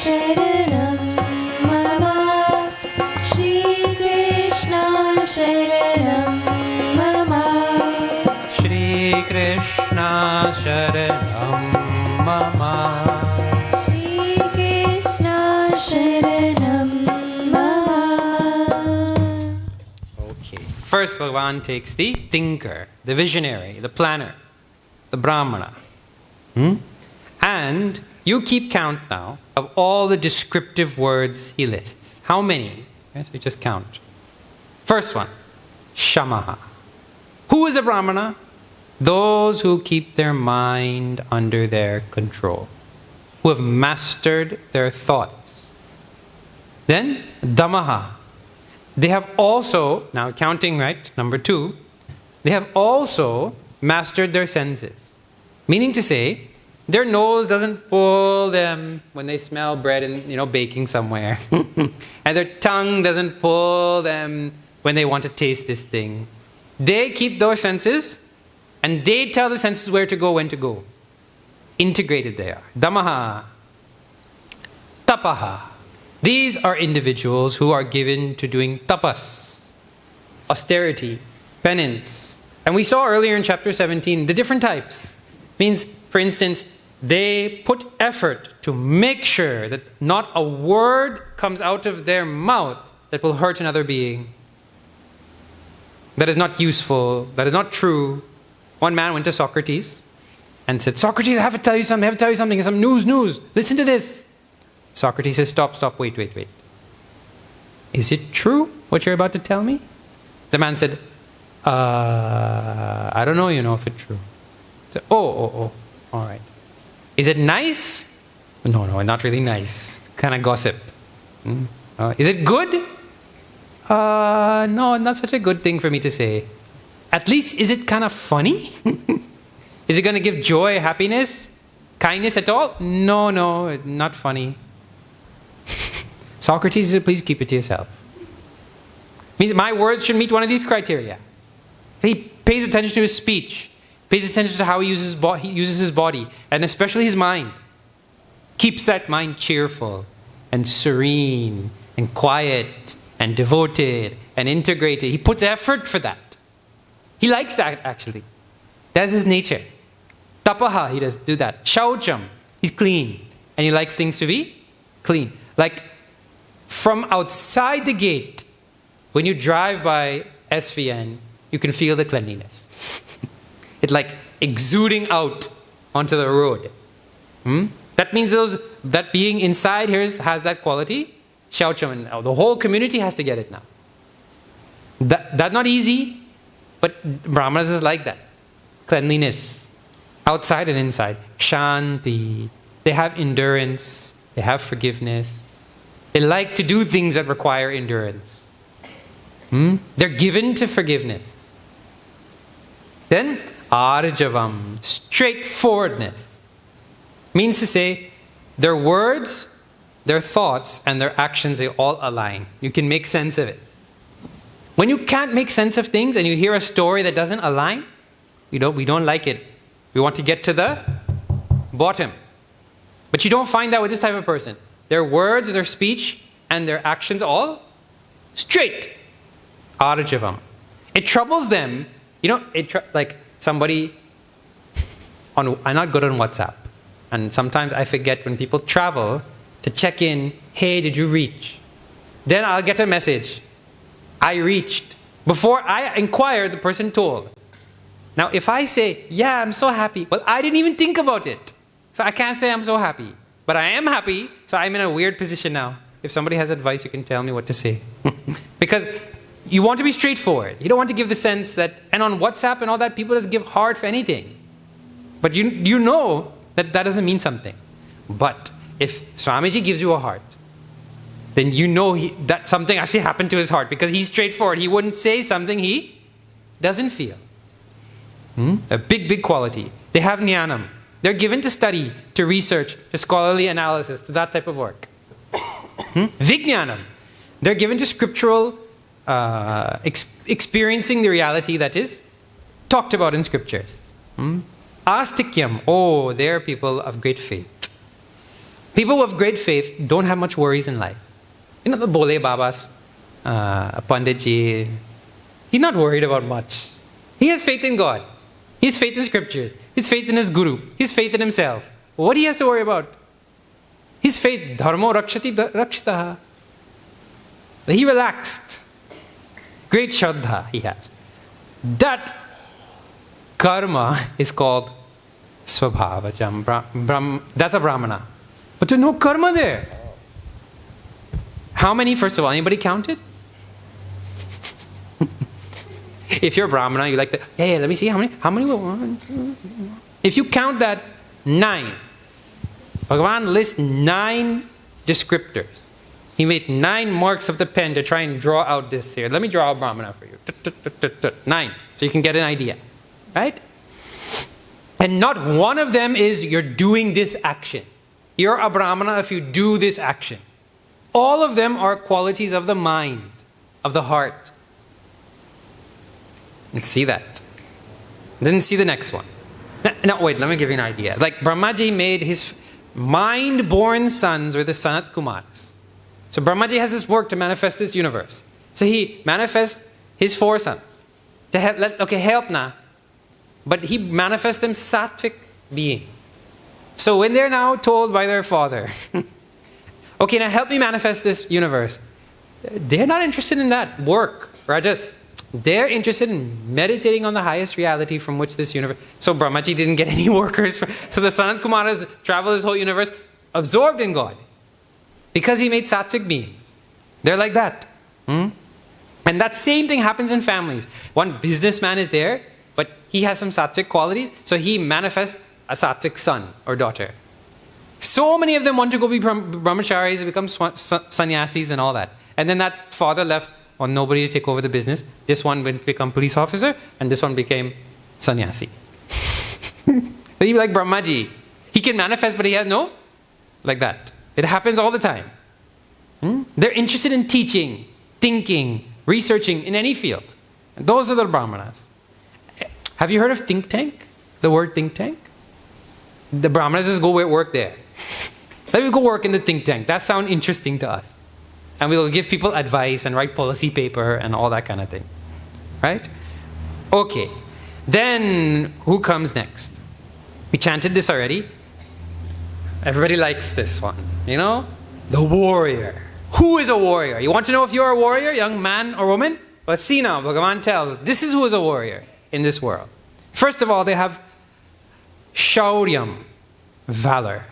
शरणं मम श्रीकृष्ण शरणं मम श्रीकृष्ण शरणं मम श्रीकृष्ण शरणं मम. Okay. First, Bhagavan takes the thinker, the visionary, the planner, the Brahmana. And you keep count now of all the descriptive words he lists. How many? Okay, so you just count. First one, Shamaha. Who is a Brahmana? Those who keep their mind under their control, who have mastered their thoughts. Then, Damaha. They have also, now counting, right, number 2, they have also mastered their senses. Meaning to say, their nose doesn't pull them when they smell bread and, baking somewhere. And their tongue doesn't pull them when they want to taste this thing. They keep those senses and they tell the senses where to go, when to go. Integrated they are. Damaha. Tapaha. These are individuals who are given to doing tapas, austerity, penance. And we saw earlier in chapter 17 the different types. Means, for instance, they put effort to make sure that not a word comes out of their mouth that will hurt another being, that is not useful, that is not true. One man went to Socrates and said, Socrates, I have to tell you something, some news, listen to this. Socrates says, stop, wait. Is it true what you're about to tell me? The man said, I don't know, if it's true. So, oh, all right. Is it nice? No, not really nice. Kind of gossip. Is it good? No, not such a good thing for me to say. At least, is it kind of funny? Is it going to give joy, happiness, kindness at all? No, not funny. Socrates said, please keep it to yourself. Means my words should meet one of these criteria. He pays attention to his speech, pays attention to how he uses his body, and especially his mind. Keeps that mind cheerful and serene and quiet and devoted and integrated. He puts effort for that. He likes that, actually. That's his nature. Tapaha, he does do that. Shaucham, he's clean. And he likes things to be clean. Like, from outside the gate, when you drive by SVN, you can feel the cleanliness. It's like exuding out onto the road. That means that being inside here has that quality. Shaucham, and the whole community has to get it now. That's not easy, but Brahmanas is like that. Cleanliness, outside and inside. Shanti. They have endurance. They have forgiveness. They like to do things that require endurance. They're given to forgiveness. Then, arjavam, straightforwardness. Means to say, their words, their thoughts, and their actions, they all align. You can make sense of it. When you can't make sense of things and you hear a story that doesn't align, we don't like it. We want to get to the bottom. But you don't find that with this type of person. Their words, their speech, and their actions all straight. Arjavam. It troubles them. Like somebody I'm not good on WhatsApp. And sometimes I forget when people travel to check in, hey, did you reach? Then I'll get a message. I reached. Before I inquire, the person told. Now, if I say, yeah, I'm so happy, well, I didn't even think about it. So I can't say I'm so happy. But I am happy, so I'm in a weird position now. If somebody has advice, you can tell me what to say. Because you want to be straightforward. You don't want to give the sense that, and on WhatsApp and all that, people just give hard for anything. But you know that doesn't mean something. But if Swamiji gives you a heart, then you know that something actually happened to his heart, because he's straightforward. He wouldn't say something he doesn't feel. A big quality. They have jnanam. They're given to study, to research, to scholarly analysis, to that type of work. Vijnanam. They're given to scriptural experiencing the reality that is talked about in scriptures. Astikyam. Oh, they're people of great faith. People of great faith don't have much worries in life. You know the Bole Babas, Panditji, he's not worried about much. He has faith in God. He has faith in scriptures. He has faith in his guru. He has faith in himself. What he has to worry about? His faith, dharmo rakshati rakshitaha. He relaxed. Great shraddha he has. That karma is called svabhavajam. That's a brahmana. But there's no karma there. How many, first of all, anybody counted? If you're a brahmana, you like to, hey, let me see how many. If you count that, 9. Bhagavan lists 9 descriptors. He made 9 marks of the pen to try and draw out this here. Let me draw a brahmana for you. 9. So you can get an idea. Right? And not one of them is you're doing this action. You're a brahmana if you do this action. All of them are qualities of the mind, of the heart. Let's see that. Then see the next one. No, wait, let me give you an idea. Like Brahmaji made his mind-born sons were the Sanat Kumars. So Brahmaji has this work to manifest this universe. So he manifests his 4 sons. To help now. But he manifests them sattvic beings. So when they're now told by their father, okay, now help me manifest this universe, they're not interested in that work, Rajas. They're interested in meditating on the highest reality from which this universe... So Brahmaji didn't get any workers. So the Sanat Kumaras travel his whole universe absorbed in God. Because he made sattvic beings. They're like that. And that same thing happens in families. One businessman is there, but he has some sattvic qualities, so he manifests a sattvic son or daughter. So many of them want to go be brahmacharis, become sannyasis and all that. And then that father left on nobody to take over the business. This one went to become police officer, and this one became sannyasi. So he like Brahmaji. He can manifest, but he has no, like that. It happens all the time. They're interested in teaching, thinking, researching in any field. And those are the brahmanas. Have you heard of think tank? The word think tank? The brahmanas just go work there. Let me go work in the think tank. That sounds interesting to us. And we'll give people advice and write policy paper and all that kind of thing. Right? Okay. Then, who comes next? We chanted this already. Everybody likes this one. You know? The warrior. Who is a warrior? You want to know if you're a warrior, young man or woman? Let's see now. Bhagavan tells, this is who is a warrior in this world. First of all, they have shauryam, valor.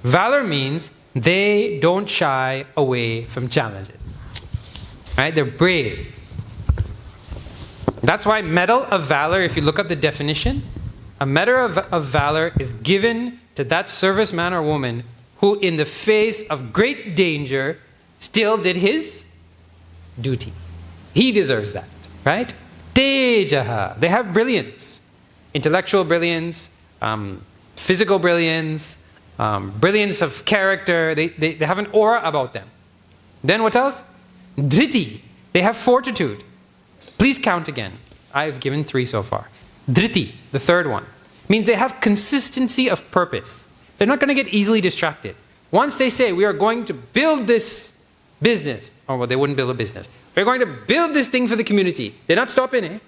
Valor means they don't shy away from challenges. Right? They're brave. That's why medal of valor, if you look up the definition, a medal of valor is given to that serviceman or woman who in the face of great danger still did his duty. He deserves that. Right? Tejaha. They have brilliance. Intellectual brilliance, physical brilliance, brilliance of character. They have an aura about them. Then what else? Dhriti. They have fortitude. Please count again. I've given 3 so far. Dhriti, the third one, means they have consistency of purpose. They're not going to get easily distracted. Once they say, we are going to build this business. Or well, they wouldn't build a business. We're going to build this thing for the community. They're not stopping, eh?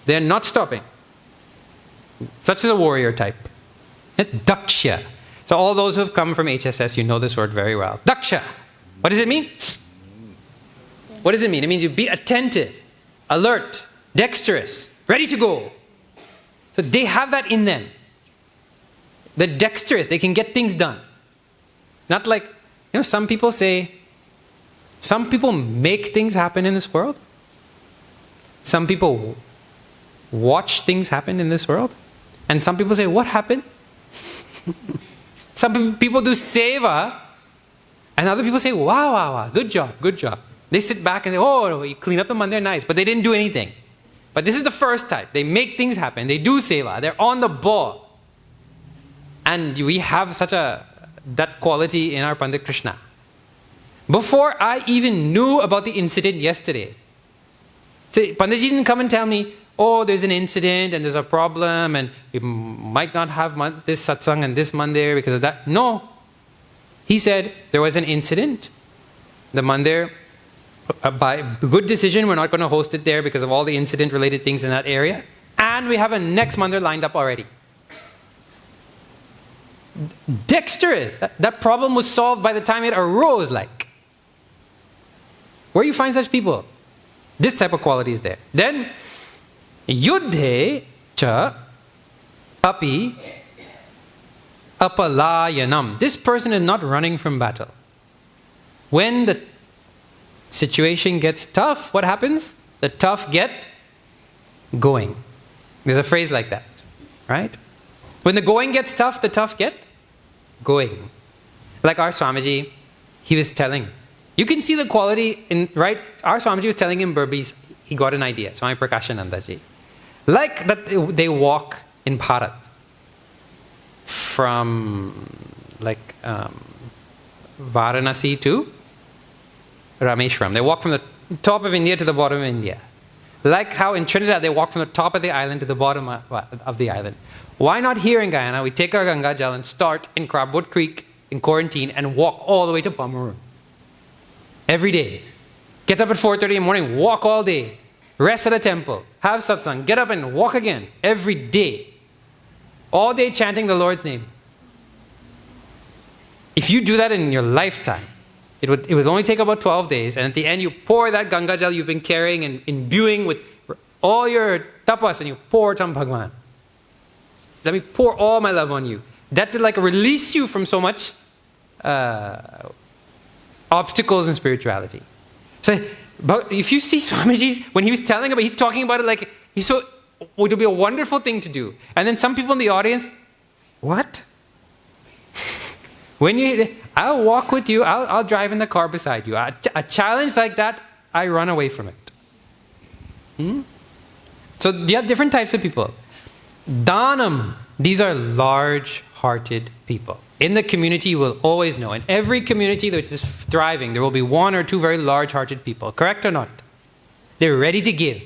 They're not stopping. Such as a warrior type. Daksha. So all those who have come from HSS, you know this word very well. Daksha. What does it mean? What does it mean? It means you be attentive, alert, dexterous, ready to go. So they have that in them. They're dexterous. They can get things done. Not like, some people say, some people make things happen in this world. Some people watch things happen in this world. And some people say, what happened? Some people do seva. And other people say, wow, good job. They sit back and say, oh, you clean up the mandir, nice. But they didn't do anything. But this is the first type. They make things happen. They do seva. They're on the ball. And we have that quality in our Pandit Krishna. Before I even knew about the incident yesterday, Panditji didn't come and tell me, oh, there's an incident and there's a problem and we might not have this satsang and this mandir because of that. No. He said, there was an incident. The mandir, by good decision, we're not going to host it there because of all the incident-related things in that area. And we have a next mandir lined up already. Dexterous. That problem was solved by the time it arose, like. Where you find such people? This type of quality is there. Then, yuddhe cha api apalayanam. This person is not running from battle. When the situation gets tough, what happens? The tough get going. There's a phrase like that, right? When the going gets tough, the tough get going. Like our Swamiji, he was telling. You can see the quality in, right? Our Swamiji was telling him Burmese, he got an idea. Swami Prakashanandaji. Like that they walk in Bharat from Varanasi to Rameshwaram. They walk from the top of India to the bottom of India. Like how in Trinidad they walk from the top of the island to the bottom of the island. Why not here in Guyana? We take our Ganga Jal and start in Crabwood Creek in quarantine and walk all the way to Pomeroon. Every day. Get up at 4:30 in the morning, walk all day. Rest at a temple. Have satsang. Get up and walk again. Every day. All day chanting the Lord's name. If you do that in your lifetime, it would only take about 12 days, and at the end you pour that Ganga Jal you've been carrying and imbuing with all your tapas, and you pour it on Bhagwan. Let me pour all my love on you. That to release you from so much obstacles in spirituality. So, but if you see Swamiji's, when he was telling about, he's talking about it like it would be a wonderful thing to do. And then some people in the audience, what? I'll walk with you, I'll drive in the car beside you. A challenge like that, I run away from it. So you have different types of people. Dhanam, these are large-hearted people. In the community, you will always know. In every community which is thriving, there will be one or two very large-hearted people. Correct or not? They're ready to give.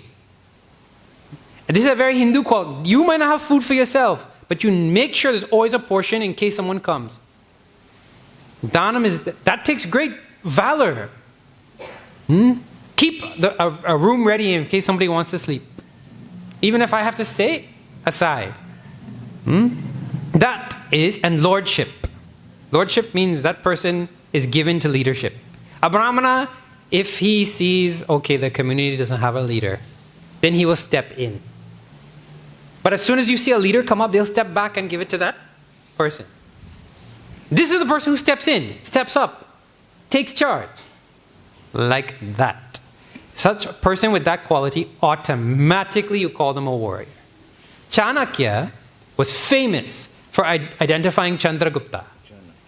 And this is a very Hindu quality. You might not have food for yourself, but you make sure there's always a portion in case someone comes. Dhanam that takes great valor. Keep a room ready in case somebody wants to sleep. Even if I have to stay aside. That is, and lordship. Lordship means that person is given to leadership. A Brahmana, if he sees, okay, the community doesn't have a leader, then he will step in. But as soon as you see a leader come up, they'll step back and give it to that person. This is the person who steps in, steps up, takes charge. Like that. Such a person with that quality, automatically you call them a warrior. Chanakya was famous for identifying Chandragupta.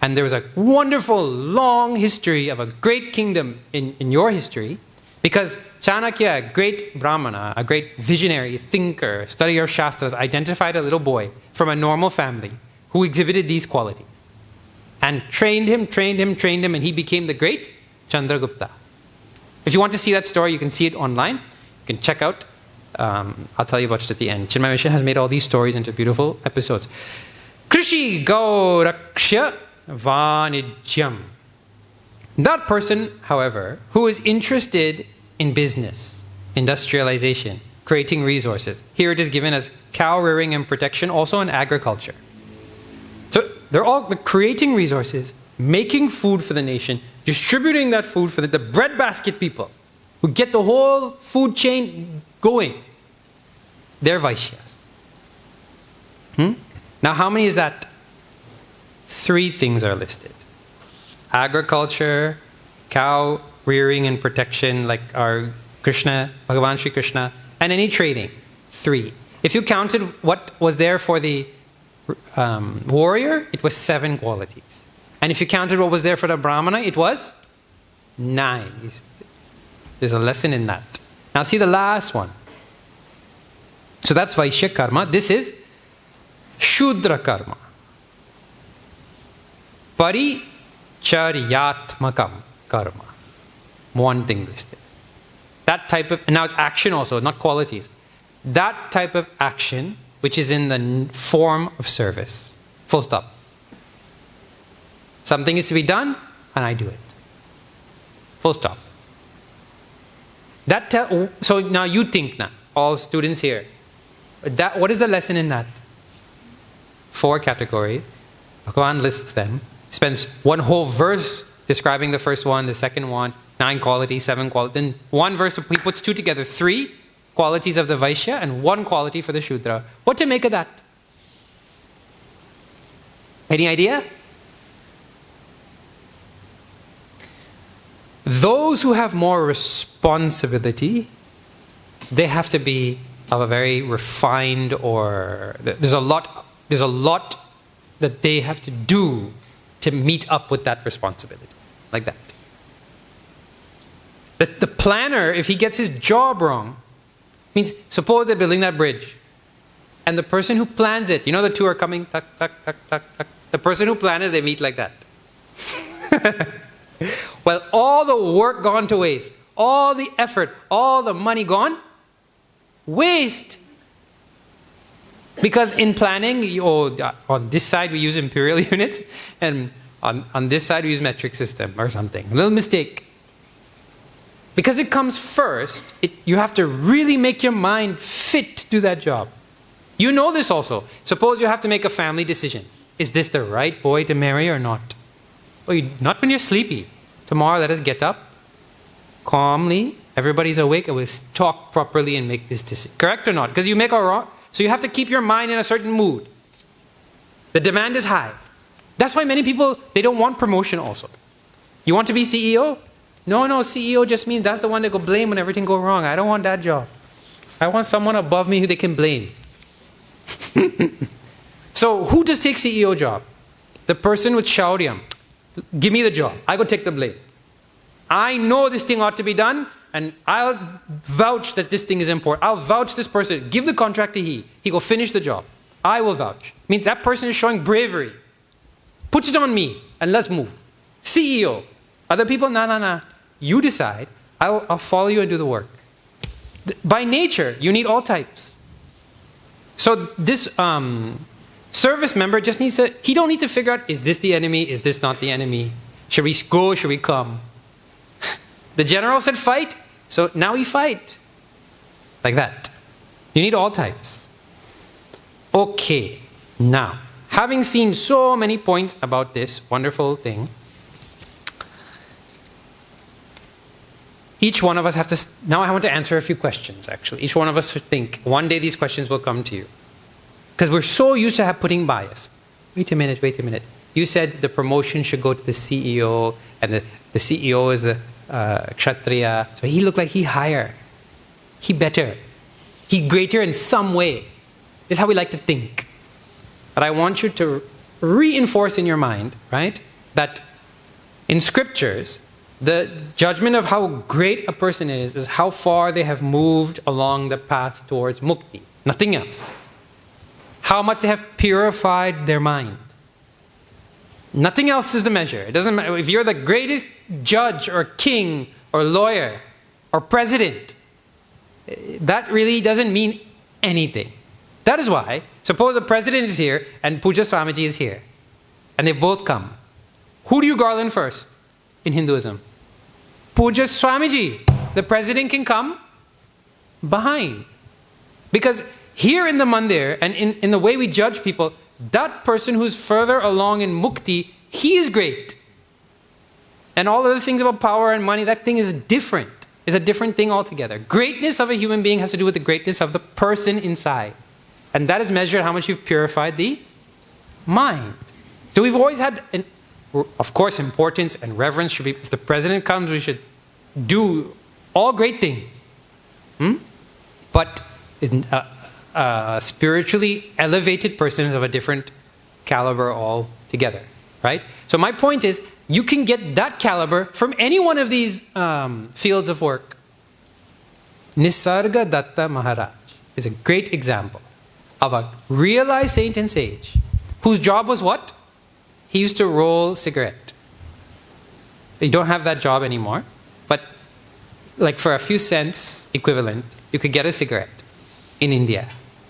And there was a wonderful, long history of a great kingdom in your history, because Chanakya, a great Brahmana, a great visionary, thinker, studier of Shastras, identified a little boy from a normal family who exhibited these qualities. And trained him, and he became the great Chandragupta. If you want to see that story, you can see it online. You can check out. I'll tell you about it at the end. Chinmay Mission has made all these stories into beautiful episodes. Krishi Gauraksha Vanijyam. That person, however, who is interested in business, industrialization, creating resources. Here it is given as cow rearing and protection, also in agriculture. So they're all creating resources, making food for the nation, distributing that food for the breadbasket people who get the whole food chain going. They're Vaishyas. Now how many is that? 3 things are listed. Agriculture, cow rearing and protection, like our Krishna, Bhagavan Sri Krishna, and any trading. 3. If you counted what was there for the warrior, it was 7 qualities. And if you counted what was there for the Brahmana, it was 9. There's a lesson in that. Now see the last one. So that's Vaishya karma. This is Shudra karma. Paricharyatmakam karma. One thing listed. That type of, and now it's action also, not qualities. That type of action which is in the form of service. Full stop. Something is to be done, and I do it. Full stop. So now you think now, all students here. What is the lesson in that? 4 categories. Bhagavan lists them. Spends one whole verse describing the first one, the second one, 9 qualities, 7 qualities. Then one verse, he puts 2 together, 3 qualities of the Vaishya and 1 quality for the Shudra. What to make of that? Any idea? Those who have more responsibility, they have to be of a very refined, or there's a lot that they have to do to meet up with that responsibility. Like that. The planner, if he gets his job wrong, means suppose they're building that bridge, and the person who plans it, you know the 2 are coming, tuck, tuck, tuck, tuck, tuck. The person who planned it, they meet like that. Well, all the work gone to waste, all the effort, all the money gone, waste. Because in planning, on this side we use imperial units, and on this side we use metric system or something. A little mistake. Because it comes first, you have to really make your mind fit to do that job. You know this also. Suppose you have to make a family decision. Is this the right boy to marry or not? Well, not when you're sleepy. Tomorrow let us get up, calmly, everybody's awake, and we'll talk properly and make this decision. Correct or not? Because you make a wrong. So you have to keep your mind in a certain mood. The demand is high. That's why many people, they don't want promotion also. You want to be CEO? No, CEO just means that's the one that go blame when everything go wrong. I don't want that job. I want someone above me who they can blame. So who does take CEO job? The person with shauryam. Give me the job. I go take the blame. I know this thing ought to be done, and I'll vouch that this thing is important. I'll vouch this person. Give the contract to he. He go finish the job. I will vouch. Means that person is showing bravery. Puts it on me, and let's move. CEO. Other people, nah. You decide. I'll follow you and do the work. By nature, you need all types. So this service member just needs to, he don't need to figure out, is this the enemy? Is this not the enemy? Should we go? Should we come? The general said fight, so now we fight. Like that. You need all types. Okay, now, having seen so many points about this wonderful thing, each one of us have to, now I want to answer a few questions actually. Each one of us should think, one day these questions will come to you. Because we're so used to putting bias. Wait a minute. You said the promotion should go to the CEO, and the CEO is the Kshatriya. So he looked like he higher. He better. He greater in some way. This is how we like to think. But I want you to reinforce in your mind, right, that in scriptures, the judgment of how great a person is how far they have moved along the path towards mukti. Nothing else. How much they have purified their mind. Nothing else is the measure. It doesn't matter if you're the greatest judge or king or lawyer or president. That really doesn't mean anything. That is why, suppose the president is here and Puja Swamiji is here. And they both come. Who do you garland first? in Hinduism? Puja Swamiji. The president can come behind. Because here in the mandir and in the way we judge people, that person who's further along in mukti, he is great. And all other things about power and money, that thing is different. It's a different thing altogether. Greatness of a human being has to do with the greatness of the person inside. And that is measured how much you've purified the mind. So we've always had, of course, importance and reverence should be, if the president comes, we should do all great things. But a spiritually elevated person is of a different caliber altogether, right? So my point is, you can get that caliber from any one of these fields of work. Nisarga Datta Maharaj is a great example of a realized saint and sage whose job was what? He used to roll cigarette. They don't have that job anymore, but like for a few cents equivalent, you could get a cigarette in India.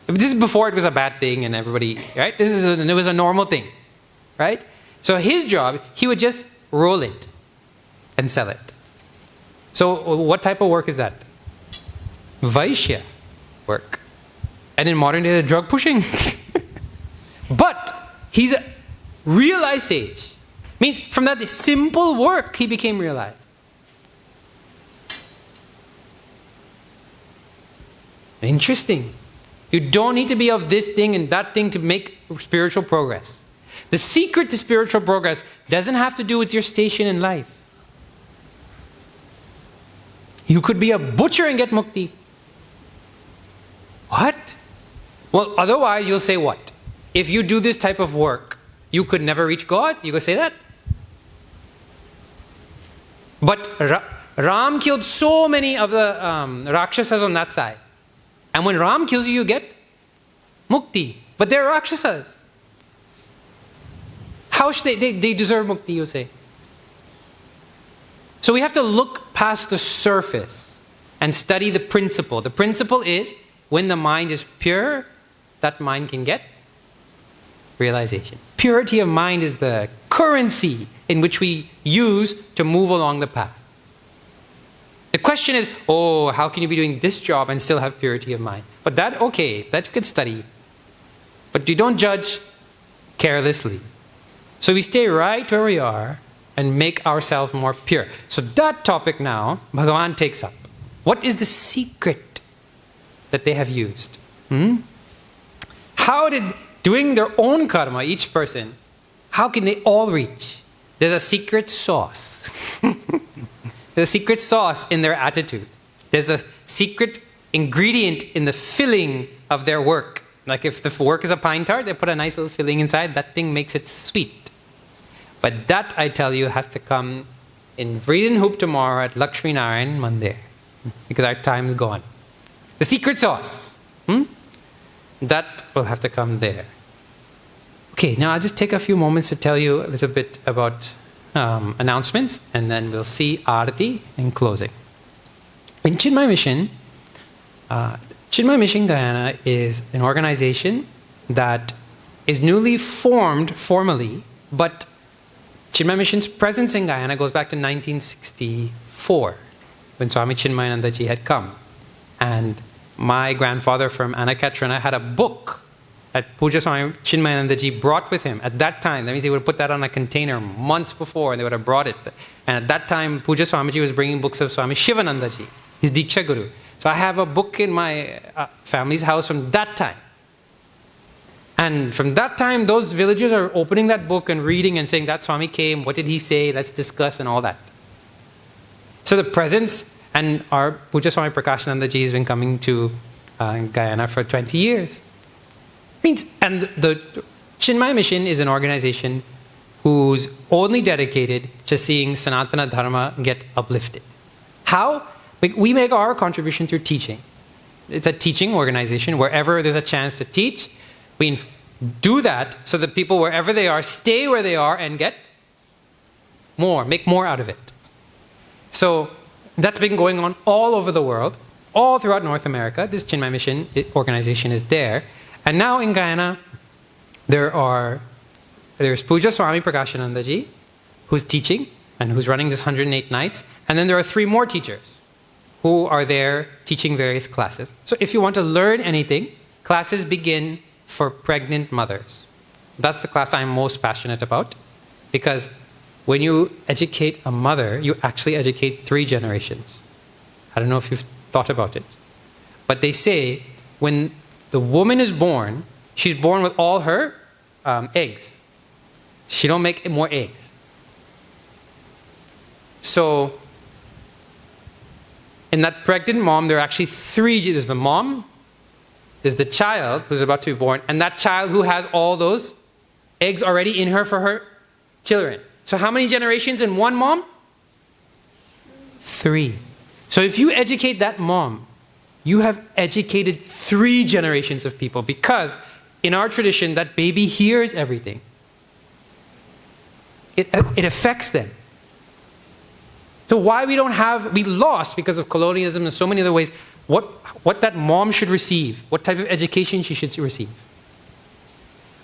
This is before it was a bad thing and everybody, right? It was a normal thing, right? So his job, he would just roll it and sell it. So what type of work is that? Vaishya work. And in modern day, drug pushing. But he's a realized sage. Means from that simple work, he became realized. Interesting. You don't need to be of this thing and that thing to make spiritual progress. The secret to spiritual progress doesn't have to do with your station in life. You could be a butcher and get mukti. What? Well, otherwise you'll say what? If you do this type of work, you could never reach God? You could say that? But Ram killed so many of the Rakshasas on that side. And when Ram kills you, you get mukti. But they're Rakshasas. How should they deserve mukti, you say? So we have to look past the surface and study the principle. The principle is, when the mind is pure, that mind can get realization. Purity of mind is the currency in which we use to move along the path. The question is, how can you be doing this job and still have purity of mind? But that you can study. But you don't judge carelessly. So we stay right where we are and make ourselves more pure. So that topic now, Bhagavan takes up. What is the secret that they have used? How did, doing their own karma, each person, how can they all reach? There's a secret sauce. There's a secret sauce in their attitude. There's a secret ingredient in the filling of their work. Like if the work is a pine tart, they put a nice little filling inside, that thing makes it sweet. But that, I tell you, has to come in Vreeden Hoop tomorrow at Lakshmi Narayan Mandir. Because our time is gone. The secret sauce. That will have to come there. Okay, now I'll just take a few moments to tell you a little bit about announcements, and then we'll see Aarti in closing. In Chinmay Mission, Guyana is an organization that is newly formed formally, but Chinmay Mission's presence in Guyana goes back to 1964, when Swami Chinmayananda Ji had come. And my grandfather from Anakatrana had a book that Puja Swami Chinmayananda Ji brought with him at that time. That means he would have put that on a container months before and they would have brought it. And at that time, Puja Swamiji was bringing books of Swami Shivananda Ji, his Diksha Guru. So I have a book in my family's house from that time. And from that time, those villagers are opening that book and reading and saying, that Swami came, what did he say, let's discuss and all that. So the presence, and our Puja Swami Prakashananda Ji has been coming to Guyana for 20 years. And the Chinmay Mission is an organization who's only dedicated to seeing Sanatana Dharma get uplifted. How? We make our contribution through teaching. It's a teaching organization. Wherever there's a chance to teach, we do that so that people, wherever they are, stay where they are and get more, make more out of it. So that's been going on all over the world, all throughout North America. This Chinmay Mission organization is there. And now in Guyana, there's Puja Swami Prakashananda Ji, who's teaching and who's running this 108 nights. And then there are 3 more teachers who are there teaching various classes. So if you want to learn anything, classes begin for pregnant mothers. That's the class I'm most passionate about, because when you educate a mother, you actually educate 3 generations. I don't know if you've thought about it. But they say when the woman is born, she's born with all her eggs. She don't make more eggs. So in that pregnant mom, there are actually 3. There's the mom, there's the child who's about to be born, and that child who has all those eggs already in her for her children. So how many generations in one mom? 3. So if you educate that mom, you have educated 3 generations of people, because in our tradition, that baby hears everything. It affects them. So why we lost because of colonialism and so many other ways, what that mom should receive, what type of education she should receive.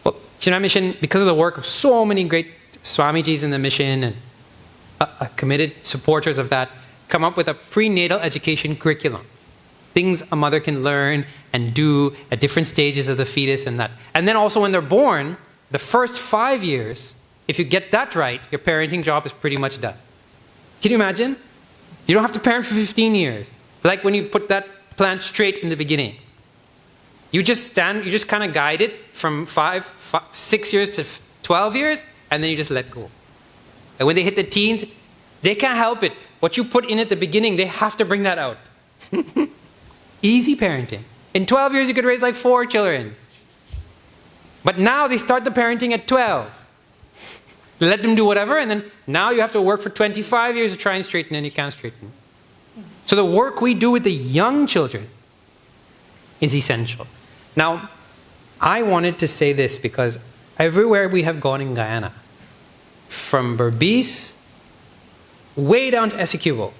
Well, Jnana Mission, because of the work of so many great Swamijis in the mission and committed supporters of that, come up with a prenatal education curriculum. Things a mother can learn and do at different stages of the fetus and that. And then also when they're born, the first 5 years, if you get that right, your parenting job is pretty much done. Can you imagine? You don't have to parent for 15 years. Like when you put that plant straight in the beginning. You just kind of guide it from 6 years to 12 years, and then you just let go. And when they hit the teens, they can't help it. What you put in at the beginning, they have to bring that out. Easy parenting. In 12 years, you could raise like 4 children. But now they start the parenting at 12. Let them do whatever, and then now you have to work for 25 years to try and straighten, and you can't straighten. So the work we do with the young children is essential. Now, I wanted to say this because everywhere we have gone in Guyana, from Berbice way down to Essequibo,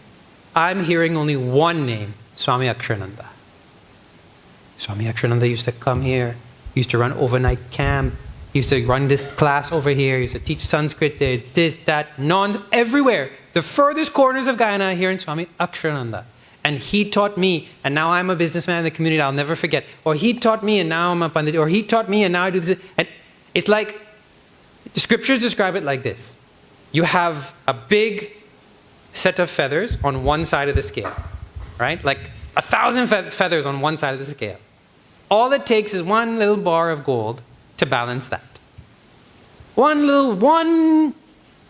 I'm hearing only one name, Swami Aksharananda. Swami Aksharananda used to come here, used to run overnight camp, used to run this class over here, used to teach Sanskrit there, this, that, everywhere. The furthest corners of Guyana here in Swami Aksharananda. And he taught me, and now I'm a businessman in the community, I'll never forget. Or he taught me, and now I'm a pandit. Or he taught me, and now I do this. And it's like, the scriptures describe it like this. You have a big set of feathers on one side of the scale, right? Like 1,000 feathers on one side of the scale. All it takes is one little bar of gold to balance that. One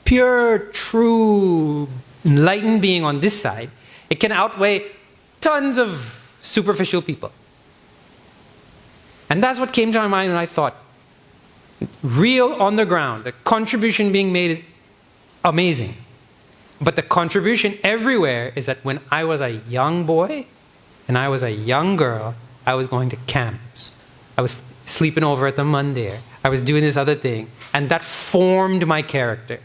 pure, true, enlightened being on this side, it can outweigh tons of superficial people. And that's what came to my mind when I thought, real on the ground, the contribution being made is amazing. But the contribution everywhere is that when I was a young boy and I was a young girl, I was going to camps. I was sleeping over at the Mandir. I was doing this other thing. And that formed my character.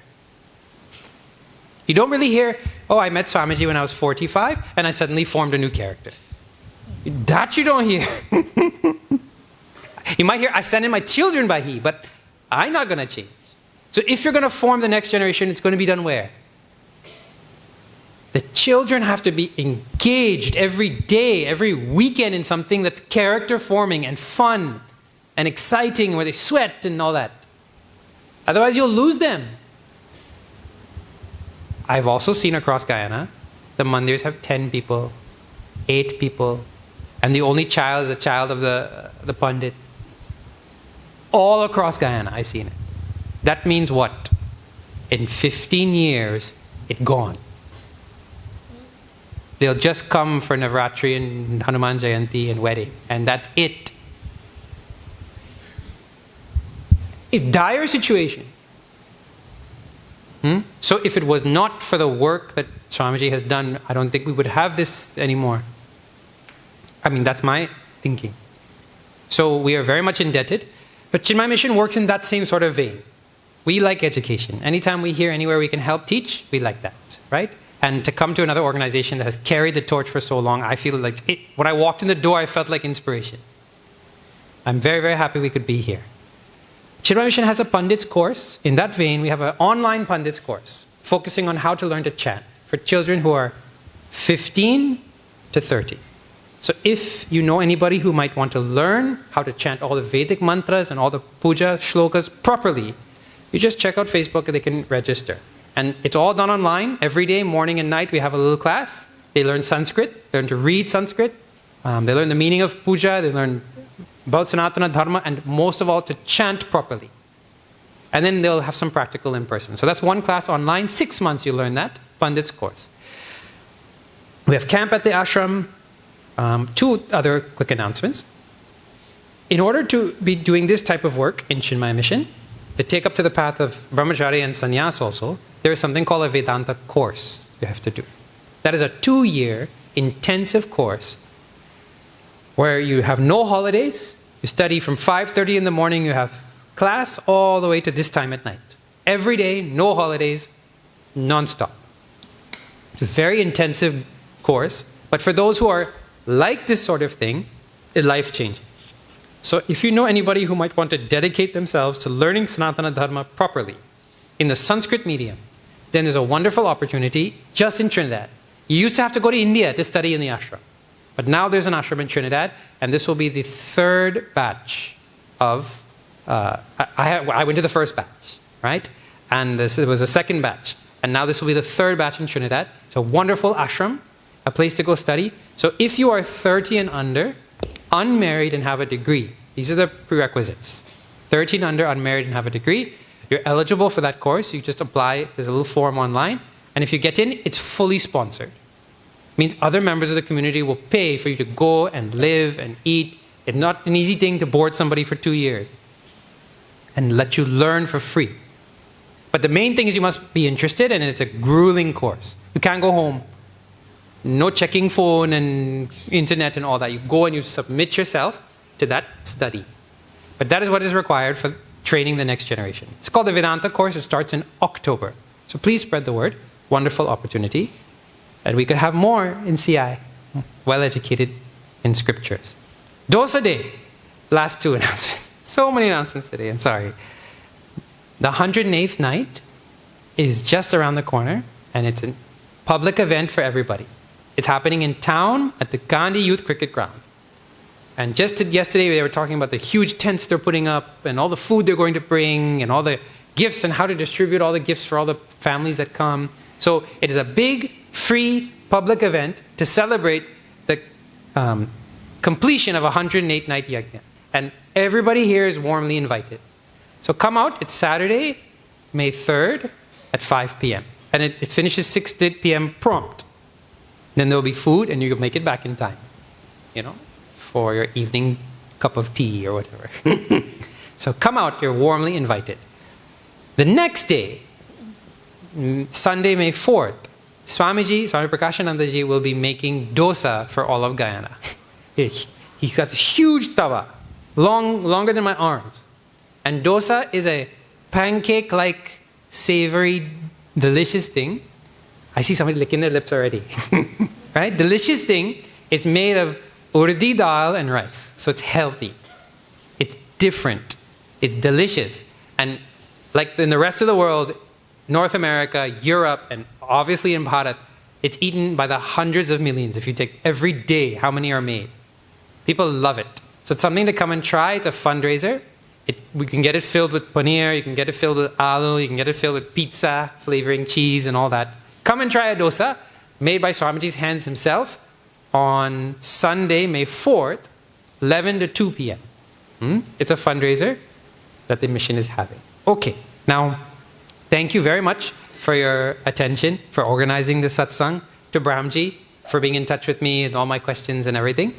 You don't really hear, oh, I met Swamiji when I was 45 and I suddenly formed a new character. That you don't hear. You might hear, I sent in my children by he, but I'm not going to change. So if you're going to form the next generation, it's going to be done where? The children have to be engaged every day, every weekend in something that's character forming and fun and exciting, where they sweat and all that. Otherwise you'll lose them. I've also seen across Guyana, the mandirs have 10 people, 8 people, and the only child is a child of the Pandit. All across Guyana, I've seen it. That means what? In 15 years, it's gone. They'll just come for Navratri and Hanuman Jayanti and wedding, and that's it. It's a dire situation. So if it was not for the work that Swamiji has done, I don't think we would have this anymore. I mean, that's my thinking. So we are very much indebted. But Chinmay Mission works in that same sort of vein. We like education. Anytime we hear anywhere we can help teach, we like that, right? And to come to another organization that has carried the torch for so long, I feel like when I walked in the door, I felt like inspiration. I'm very, very happy we could be here. Chinmay Mission has a Pandits course. In that vein, we have an online Pandits course. focusing on how to learn to chant for children who are 15 to 30. So if you know anybody who might want to learn how to chant all the Vedic mantras and all the puja shlokas properly, you just check out Facebook and they can register. And it's all done online. Every day, morning and night, we have a little class. They learn Sanskrit, they learn to read Sanskrit, they learn the meaning of puja, they learn about Sanatana Dharma, and most of all, to chant properly. And then they'll have some practical in person. So that's one class online, 6 months you learn that, Pandit's course. We have camp at the ashram. 2 other quick announcements. In order to be doing this type of work in Chinmaya Mission, to take up to the path of brahmacharya and sannyas also, there is something called a Vedanta course you have to do. That is a 2-year intensive course where you have no holidays. You study from 5:30 in the morning, you have class all the way to this time at night. Every day, no holidays, non-stop. It's a very intensive course, but for those who are like this sort of thing, it's life-changing. So if you know anybody who might want to dedicate themselves to learning Sanatana Dharma properly in the Sanskrit medium, then there's a wonderful opportunity just in Trinidad. You used to have to go to India to study in the ashram. But now there's an ashram in Trinidad, and this will be the 3rd batch of... I went to the first batch, right? And this was the 2nd batch. And now this will be the 3rd batch in Trinidad. It's a wonderful ashram, a place to go study. So if you are 30 and under, unmarried and have a degree, these are the prerequisites. 30 and under, unmarried and have a degree, you're eligible for that course. You just apply, there's a little form online. And if you get in, it's fully sponsored. It means other members of the community will pay for you to go and live and eat. It's not an easy thing to board somebody for 2 years and let you learn for free. But the main thing is you must be interested, and it's a grueling course. You can't go home. No checking phone and internet and all that. You go and you submit yourself to that study. But that is what is required for training the next generation. It's called the Vedanta course. It starts in October. So please spread the word. Wonderful opportunity. And we could have more in CI. Well educated in scriptures. Dosa Day. Last 2 announcements. So many announcements today. I'm sorry. The 108th night is just around the corner. And it's a public event for everybody. It's happening in town at the Gandhi Youth Cricket Ground. And just yesterday they were talking about the huge tents they're putting up and all the food they're going to bring and all the gifts and how to distribute all the gifts for all the families that come. So it is a big, free, public event to celebrate the completion of a 108-night yajna. And everybody here is warmly invited. So come out. It's Saturday, May 3rd at 5 p.m. And it finishes 6 p.m. prompt. Then there'll be food and you'll make it back in time, for your evening cup of tea or whatever. So come out, you're warmly invited. The next day, Sunday, May 4th, Swami Prakashanandaji will be making dosa for all of Guyana. He's got this huge tawa, longer than my arms. And dosa is a pancake-like, savory, delicious thing. I see somebody licking their lips already. Right? Delicious thing. It's made of urdi dal and rice. So it's healthy. It's different. It's delicious. And like in the rest of the world, North America, Europe, and obviously in Bharat, it's eaten by the hundreds of millions. If you take every day, how many are made? People love it. So it's something to come and try. It's a fundraiser. We can get it filled with paneer. You can get it filled with aloo. You can get it filled with pizza, flavoring cheese and all that. Come and try a dosa made by Swamiji's hands himself on Sunday, May 4th, 11 to 2 p.m. It's a fundraiser that the mission is having. Okay, now, thank you very much for your attention, for organizing this satsang, to Brahmji, for being in touch with me and all my questions and everything.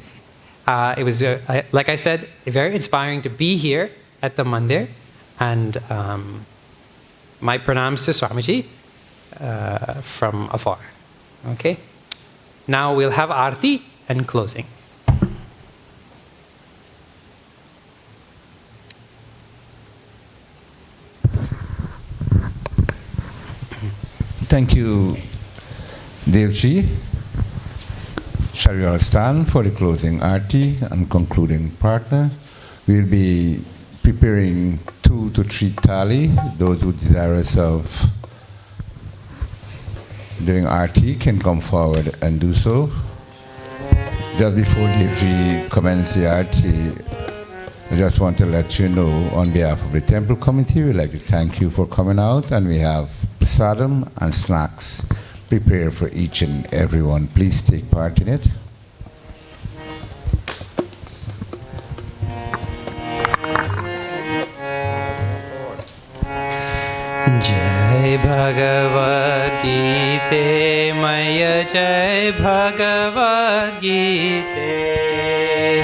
It was, like I said, very inspiring to be here at the mandir. And my pranams to Swamiji from afar. Okay? Now we'll have Aarti and closing. Thank you, Devji. Shall we all stand for the closing Aarti and concluding partner? We'll be preparing 2 to 3 thali. Those who desirous of doing RT can come forward and do so. Just before we commence the RT, I just want to let you know, on behalf of the temple committee, we'd like to thank you for coming out, and we have prasadam and snacks prepared for each and everyone. Please take part in it. Jai Bhagavad Gita Maya Jai Bhagavad Gita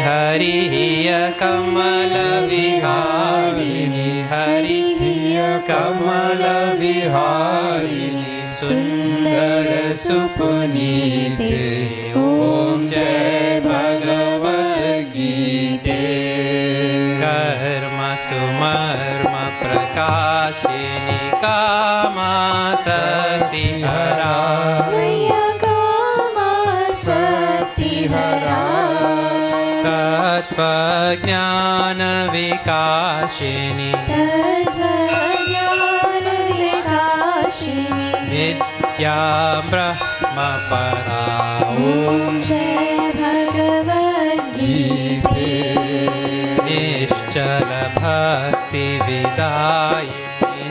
Hariya Kamala Viharini Hariya Kamala Viharini Sundara Supunite Om Jai Bhagavad Gita Karma Sumarma Prakashini Kama Sati Hara Maya Kama Sati Hara Tattva Jnana Vikashini Tattva Jnana Vikashini Vidya Brahma Para Om Jai Bhagavad Gita Nischala Bhakti Vidayini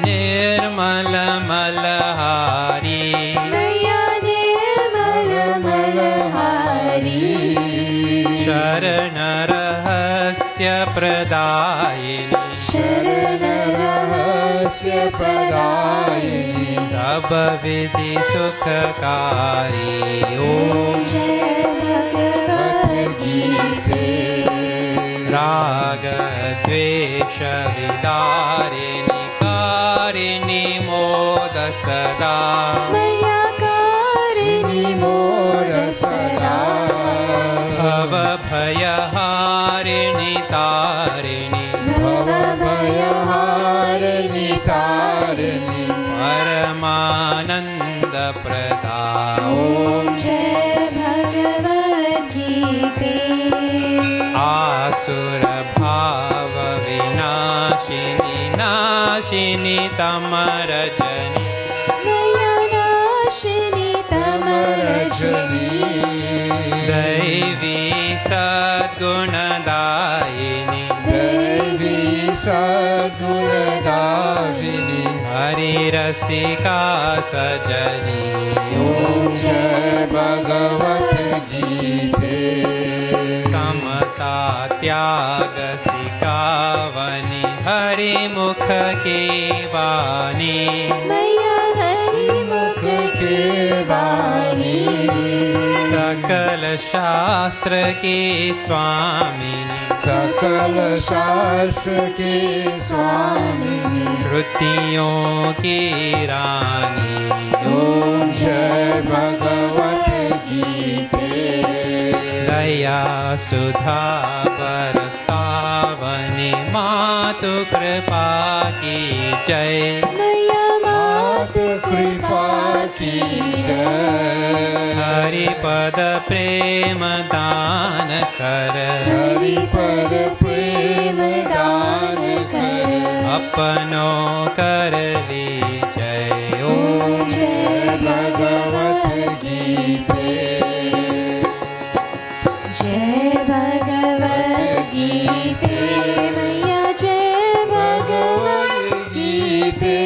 Nirmala Malahari Maya Nirmala Malahari Sharana Rahasya Pradayini Sharana Rahasya Pradayini Sabha Vidhi Sukhakari Om Jai Bhagavad Gita Raga Dvesha Vidarini Karini Moda Sada Maya Karini Moda Sada Bhava Bhaya Harini Tarini Bhava Bhaya Harini Tarini Paramananda Prada Om Jai Bhagavad Gita Asura Bhava Vinashini Nashini Tamarajani Maya Nashini Tamarajani Devi Sadgunadayini Devi Sadgunadavini Hari Rasika Sajani Om Jai Bhagavad Gita Samata Tyaga Sikavani Hari Mukha Ki Vani Maya Hari Mukha Ki Vani Sakala Shastra Ki Swamini Sakala Shastra Ki Swamini Shrutiyon Ki Rani Om Jai Bhagavad Gita Daya Sudha Parasavani Matu Kripa Ki Jai Maya Mata Kripa Ki Jai Hari Pada Prema Dan Kar Hari Pad Prema Dan Kar Apano Kar Lijai Om Jai Bhagavad Gita Jai Bhagavad Gita Maya Jai Bhagavad Gita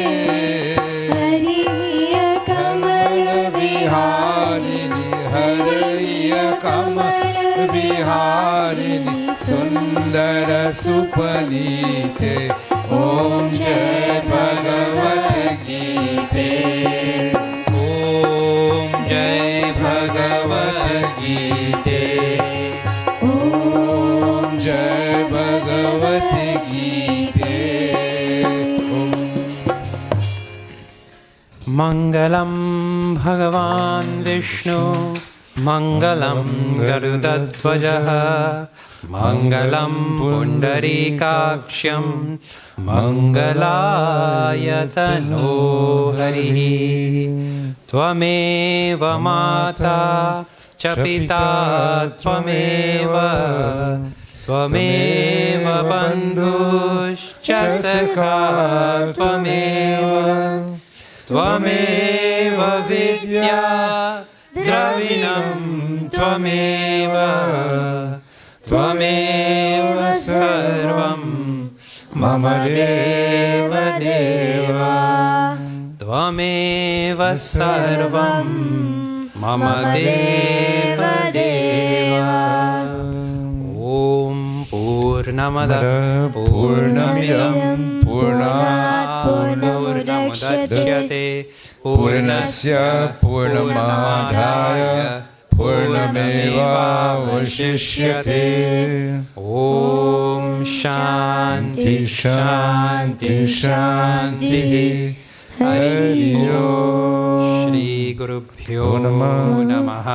Hariya Kamala Viharini Hariya Kamala Viharini Sundara Supanite Om Jai Bhagavad Gita Om Jai Bhagavad Gita Om Jai Bhagavad Gita Mangalam Bhagavan Vishnu Mangalam Garudadvaja Mangalam Pundarikaksham Mangalayatano Harihi Tvameva Mata Chapita Tvameva Tvameva Bandhushcha Sakha Tvameva Tvameva विद्या द्रविणं त्वमेव त्वमेव सर्वं मम देव देव त्वमेव सर्वं मम देव देव ॐ पूर्णमदः पूर्णमिदं पूर्णात् पूर्णमुदच्यते पूर्णस्य पूर्णमादाय पूर्णमेवावशिष्यते ॐ शान्ति शान्ति शान्तिः हरि ओम श्री गुरुभ्यो नमः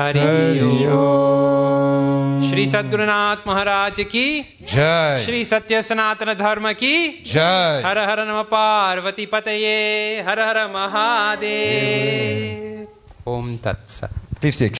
हरि ओम श्री सद्गुरुनाथ महाराज की जय। श्री सत्य सनातन धर्म की जय। हर हर नमः पार्वती पतये हर हर महादेव ओम तत्सत् Please take